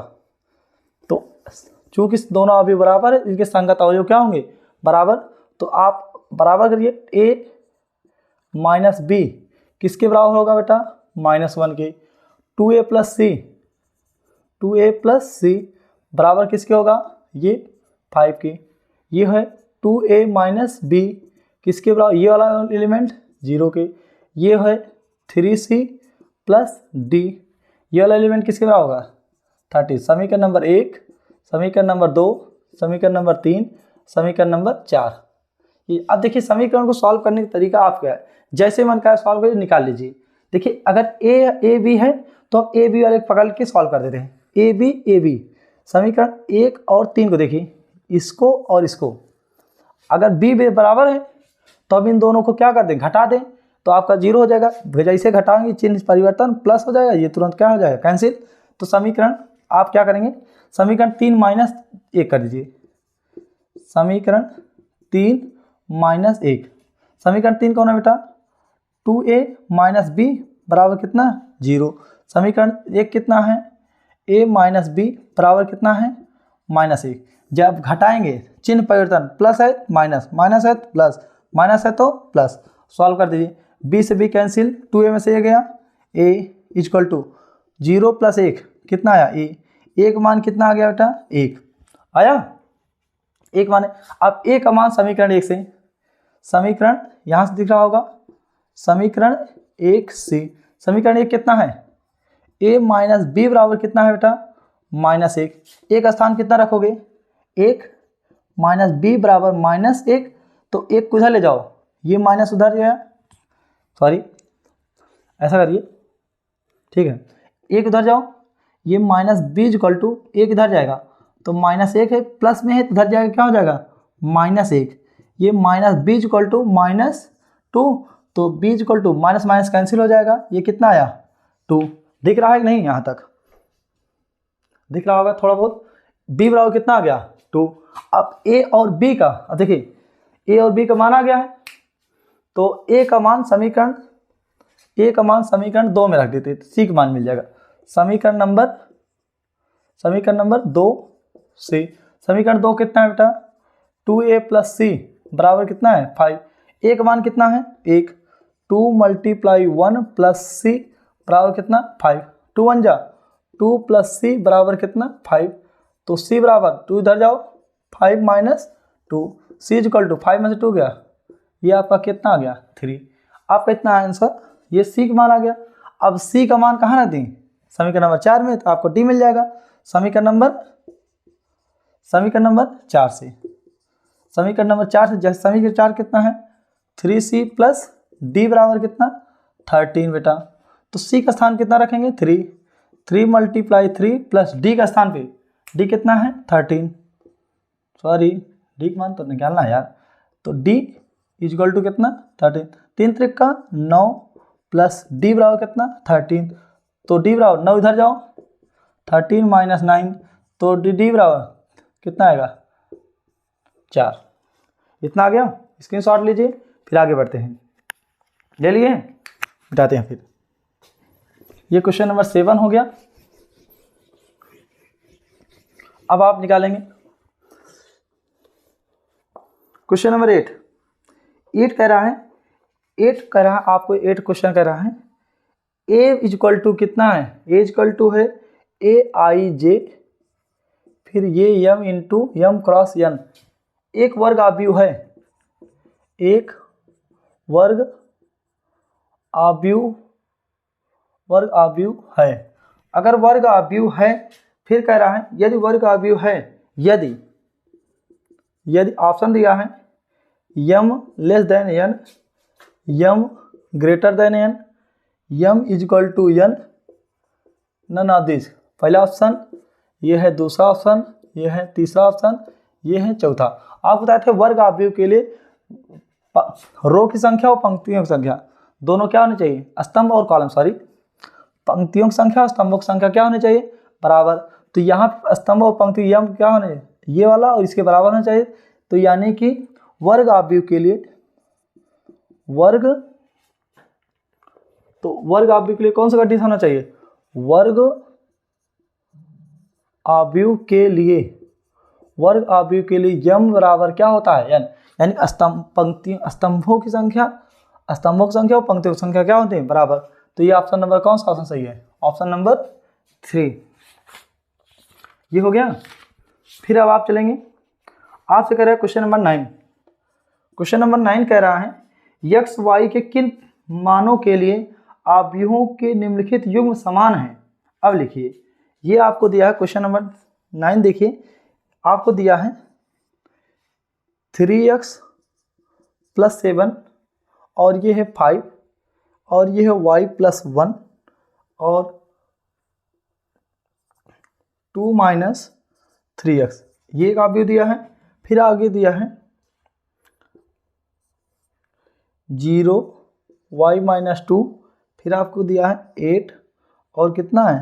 तो चूंकि दोनों अवयव बराबर है, इनके संगत अवयव क्या होंगे बराबर, तो आप बराबर करिए, a माइनस बी किसके बराबर होगा बेटा -1 के, 2a प्लस सी बराबर किसके होगा, ये 5 के, ये है 2a माइनस बी किसके बराबर, ये वाला एलिमेंट 0 के, ये है 3c प्लस डी, ये वाला एलिमेंट किसके बराबर होगा 30। समीकरण नंबर 1, समीकरण नंबर 2, समीकरण नंबर 3, समीकरण नंबर 4। ये अब देखिए समीकरण को सॉल्व करने का तरीका आप क्या है, जैसे मन का सॉल्व करिए, निकाल लीजिए। देखिए अगर ए बी है तो आप ए बी वाले पकड़ के सॉल्व कर देते हैं, ए बी समीकरण 1 और 3 को देखिए, इसको और इसको, अगर बी बराबर है तो अब इन दोनों को क्या कर दें, घटा दें, तो आपका 0 हो जाएगा। जैसे घटाएंगे चिन्ह परिवर्तन प्लस हो जाएगा, ये तुरंत क्या हो जाएगा कैंसिल। तो समीकरण आप क्या करेंगे, समीकरण 3 माइनस 1 कर दीजिए, समीकरण 3 माइनस 1, समीकरण 3 कौन है बेटा 2a माइनस बी बराबर कितना 0, समीकरण 1 कितना है a माइनस बी बराबर कितना है -1। जब घटाएंगे चिन्ह परिवर्तन, प्लस है माइनस, माइनस है प्लस, माइनस है तो प्लस, सॉल्व कर दीजिए, b से b कैंसिल, 2a में से ये गया, a इजक्वल टू 0 प्लस 1 कितना आया a का मान कितना आ गया बेटा 1 आया, 1 मान है। अब a का मान समीकरण 1 से, समीकरण यहाँ से दिख रहा होगा, समीकरण 1 से, समीकरण 1 कितना है a माइनस बी बराबर कितना है बेटा -1, एक स्थान कितना रखोगे 1 माइनस बी बराबर -1, तो 1 को इधर ले जाओ, ये माइनस उधर गया, सॉरी ऐसा करिए, ठीक है, 1 उधर जाओ, ये माइनस बी इक्वल टू 1 इधर जाएगा, तो -1 है, प्लस में है तो इधर जाएगा क्या हो जाएगा -1, ये माइनस बी इक्वल टू -2, तो B equal to minus minus cancel हो जाएगा, ये कितना आया 2, दिख रहा है कि नहीं, यहाँ तक दिख रहा होगा थोड़ा बहुत, b बराबर कितना आ गया 2। अब a और b का, अब देखिए a और b का मान आ गया है, तो a का मान समीकरण 2 में रख देते, तो c का मान मिल जाएगा, समीकरण नंबर 2 से, समीकरण 2 कितना है बेटा 2a प्लस सी बराबर कितना है 5, a का मान कितना है 1, 2 मल्टीप्लाई 1 प्लस सी बराबर कितना 5, 2 1 जा 2 प्लस सी बराबर कितना 5, तो c बराबर 2 इधर जाओ, 5 माइनस 2, c इक्वल टू 5 में से 2 गया, ये आपका कितना आ गया 3, आपका इतना आंसर, ये c का मान आ गया। अब c का मान कहाँ रख दें, समीकरण नंबर 4 में, तो आपको d मिल जाएगा, समीकरण नंबर 4 से, समीकरण नंबर 4 से, जैसे समीकरण 4 कितना है 3c प्लस d बराबर कितना 13 बेटा, तो c का स्थान कितना रखेंगे 3 मल्टीप्लाई 3 प्लस d का स्थान पे d कितना है 13, सॉरी d का मान तो निकालना है यार, तो d इजक्वल टू कितना 13, 3 त्रिक का 9 प्लस d बराबर कितना 13, तो d बराबर 9 इधर जाओ, 13 माइनस 9, तो डी बराबर कितना आएगा 4। इतना आ गया, स्क्रीनशॉट लीजिए, फिर आगे बढ़ते हैं। ले लिए, मिटाते हैं फिर। ये क्वेश्चन नंबर 7 हो गया। अब आप निकालेंगे क्वेश्चन नंबर 8 कह रहा है, 8 कह रहा है आपको, 8 क्वेश्चन कह रहा है ए इक्वल टू कितना है, ए इक्वल टू है ए आई जे, फिर ये यम इंटू यम क्रॉस एन, एक वर्ग आव्यूह है, एक वर्ग आव्यूह है। अगर वर्ग आव्यूह है, फिर कह रहा है यदि वर्ग आव्यूह है, यदि ऑप्शन दिया है m less than n, m greater than n, m equal to n, none of this. पहला ऑप्शन ये है, दूसरा ऑप्शन ये है, तीसरा ऑप्शन ये है, चौथा। आप बताए थे वर्ग आव्यूह के लिए रो की संख्या और पंक्तियों की संख्या दोनों क्या होनी चाहिए, स्तंभ और कॉलम, सॉरी, पंक्तियों की संख्या और स्तंभों की संख्या क्या होनी चाहिए, बराबर। तो यहाँ स्तंभ और पंक्ति यम क्या होने चाहिए, ये वाला और इसके बराबर होना चाहिए। तो यानी कि वर्ग आव्यूह के लिए वर्ग आव्यूह के लिए कौन सा कंडीशन होना चाहिए, वर्ग आव्यूह के लिए यम बराबर क्या होता है एन, यानी स्तंभों की संख्या और पंक्तियों की संख्या क्या होती है, बराबर। तो ये ऑप्शन नंबर कौन सा ऑप्शन सही है, ऑप्शन नंबर 3। ये हो गया। फिर अब आप चलेंगे, आपसे कह रहा है क्वेश्चन नंबर 9। क्वेश्चन नंबर 9 कह रहा है यक्स वाई के किन मानों के लिए आव्यूहों के निम्नलिखित युग्म समान हैं। अब लिखिए, ये आपको दिया है क्वेश्चन नंबर 9, देखिए आपको दिया है 3x + 7 और ये है 5 और ये है y + 1 और 2 - 3x, ये एक आव्यूह दिया है। फिर आगे दिया है 0 y - 2, फिर आपको दिया है 8 और कितना है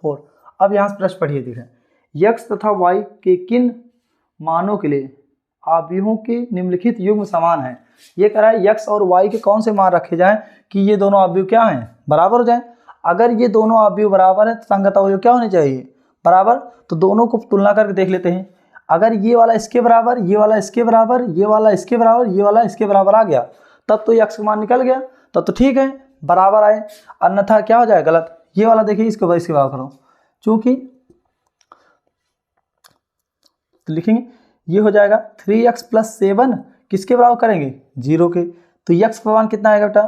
4। अब यहाँ से प्रश्न पढ़िए, देखें यक्स तथा y के किन मानों के लिए आव्यूहों के निम्नलिखित युग्म समान है। ये कह रहा है यक्स और y के कौन से मान रखे जाएं कि ये दोनों आव्यूह क्या हैं, बराबर हो जाएं। अगर ये दोनों आव्यूह बराबर है तो संगत अवयव क्या होने चाहिए, बराबर। तो दोनों को तुलना करके देख लेते हैं। अगर ये वाला इसके बराबर, ये वाला इसके बराबर, ये वाला इसके बराबर, ये वाला इसके बराबर आ गया, तब तो यक्स का मान निकल गया, तब तो ठीक है, बराबर आए। अन्यथा क्या हो जाए, गलत। ये वाला देखिए, इसके बराबर करो, चूंकि तो लिखेंगे ये हो जाएगा 3x + 7 किसके बराबर करेंगे, 0 के। तो x का मान कितना आएगा बेटा,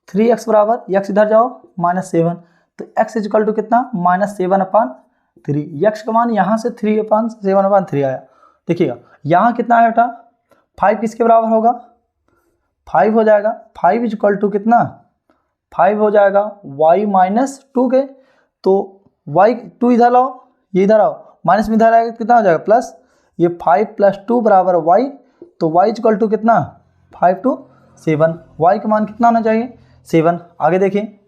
3x बराबर, x इधर जाओ -7, तो x इक्वल टू कितना -7/3। x का मान यहाँ से 3/7/3 आया। देखिएगा यहाँ कितना है बेटा, 5 किसके बराबर होगा, 5 हो जाएगा। 5 इक्वल टू कितना, 5 हो जाएगा y - 2 के। तो y 2 इधर लाओ, ये इधर आओ, माइनस में इधर आएगा, कितना हो जाएगा प्लस, ये 5 + 2 बराबर y। तो y इक्वल टू कितना, 5 to 7, y का मान कितना होना चाहिए, 7। आगे देखिए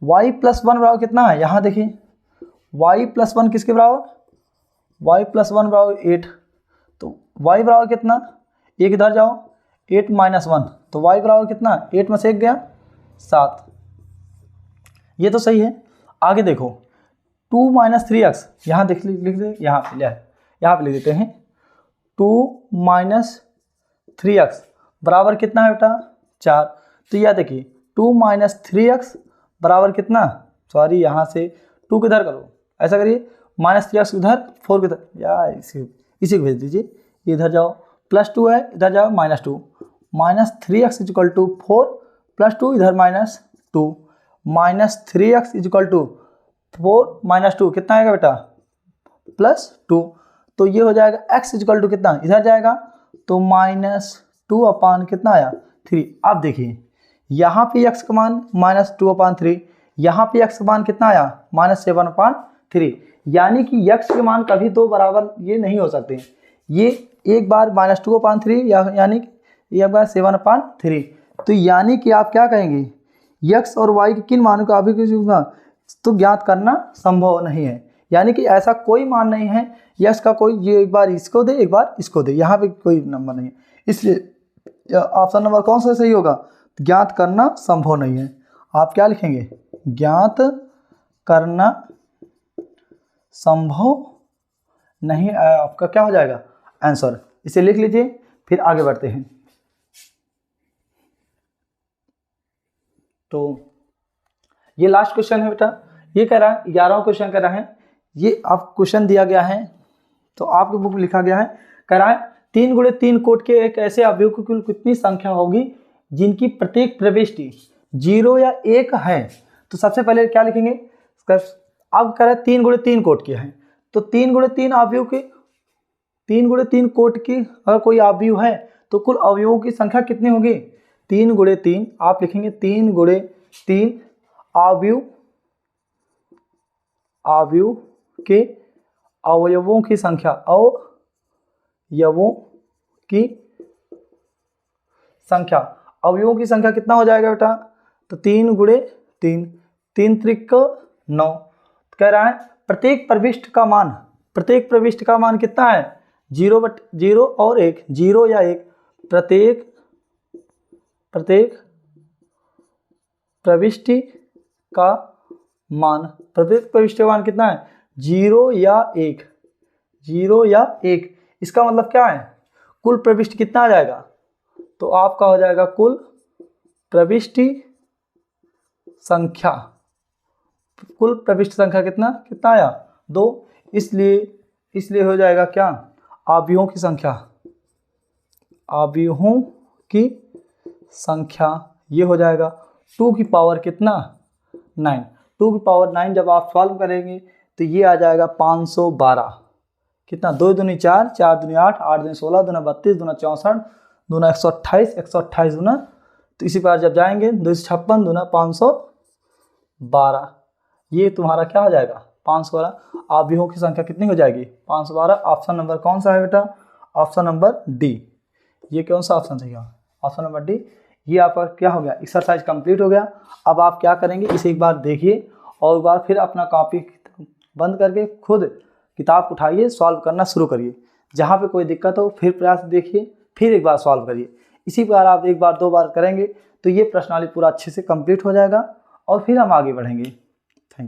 y + 1 बराबर कितना है, यहाँ देखिए y + 1 किसके बराबर, y + 1 बराबर 8। तो y बराबर कितना, एक इधर जाओ, 8 - 1, तो y बराबर कितना, 8 में से 1 गया 7। ये तो सही है। आगे देखो 2 - 3x, यहाँ लिख दे, यहाँ पे लिख देते हैं 2 - 3x बराबर कितना है बेटा, 4। तो यह देखिए 2 - 3x बराबर कितना, सॉरी यहाँ से 2 किधर करो, ऐसा करिए -3x इधर, 4 किधर, या इसी को भेज दीजिए, इधर जाओ, +2 है, इधर जाओ -2, -3x इक्वल टू 4 + 2 इधर -2, -3x इक्वल टू 4 - 2 कितना आएगा बेटा, +2। तो ये हो जाएगा x इक्वल टू कितना, इधर जाएगा तो -2 कितना आया 3। अब देखिए यहाँ पे x का मान -2/3, यहाँ पे x का मान कितना आया -7/3। यानी कि x के मान कभी दो बराबर ये नहीं हो सकते, ये एक बार -2/3 यानी कि एक बार 7/3। तो यानी कि आप क्या कहेंगे, x और y के किन मानों का अभी तो ज्ञात करना संभव नहीं है। यानी कि ऐसा कोई मान नहीं है या इसका कोई ये एक बार इसको दे एक बार इसको दे, यहाँ पे कोई नंबर नहीं है, इसलिए ऑप्शन नंबर कौन सा सही होगा? ज्ञात करना संभव नहीं है। आप क्या लिखेंगे? ज्ञात करना संभव नहीं, आपका क्या हो जाएगा आंसर। इसे लिख लीजिए, फिर आगे बढ़ते हैं। तो ये लास्ट क्वेश्चन है बेटा, ये कह रहा है 11वां क्वेश्चन कह रहा है, ये आप क्वेश्चन दिया गया है तो आपके बुक में लिखा गया है, कह रहा है 3 × 3 कोट के एक ऐसे अवयव की कुल कितनी संख्या होगी जिनकी प्रत्येक प्रविष्टि 0 या 1 है। तो सबसे पहले क्या लिखेंगे? अब कह रहा है 3 × 3 कोट के हैं, तो 3 × 3 अवयव के 3 × 3 कोट की अगर कोई अवयव है तो कुल अवयवों की संख्या कितनी होगी? 3 × 3 आप लिखेंगे 3 × 3 अवयव के अवयवों की संख्या, अवयवों की संख्या, अवयवों की संख्या कितना हो जाएगा बेटा? तो 3 × 3, 3 त्रिक 9। कह रहा है प्रत्येक प्रविष्ट का मान, प्रत्येक प्रविष्ट का मान कितना है? 0 और 1, 0 या 1, प्रत्येक प्रविष्टि का मान, प्रत्येक प्रविष्टि का मान कितना है? 0 या 1, 0 या 1। इसका मतलब क्या है? कुल प्रविष्टि कितना आ जाएगा? तो आपका हो जाएगा कुल प्रविष्टि संख्या, कुल प्रविष्टि संख्या कितना आया? 2। इसलिए हो जाएगा क्या? अवयवों की संख्या, अवयवों की संख्या ये हो जाएगा 2 की पावर कितना? 9। 2 की पावर 9 जब आप सॉल्व करेंगे तो ये आ जाएगा 512। कितना? 2 दूनी 4, 4 दूनी 8, 8 दूनी 16, 2 32, 2 64, 2 128, 128 दूना, तो इसी प्रकार जब जाएंगे 256, 2 512, ये तुम्हारा क्या हो जाएगा? 512। अवयवों की संख्या कितनी हो जाएगी? 512। ऑप्शन नंबर कौन सा है बेटा? Option number D. ये कौन सा ऑप्शन सही होगा? Option number D. ये आपका क्या हो गया? एक्सरसाइज कंप्लीट हो गया। अब आप क्या करेंगे? इसे एक बार देखिए और एक बार फिर अपना कॉपी बंद करके खुद किताब उठाइए, सॉल्व करना शुरू करिए। जहाँ पे कोई दिक्कत हो फिर प्रयास देखिए, फिर एक बार सॉल्व करिए। इसी प्रकार आप 1 बार 2 बार करेंगे तो ये प्रश्नावली पूरा अच्छे से कंप्लीट हो जाएगा और फिर हम आगे बढ़ेंगे।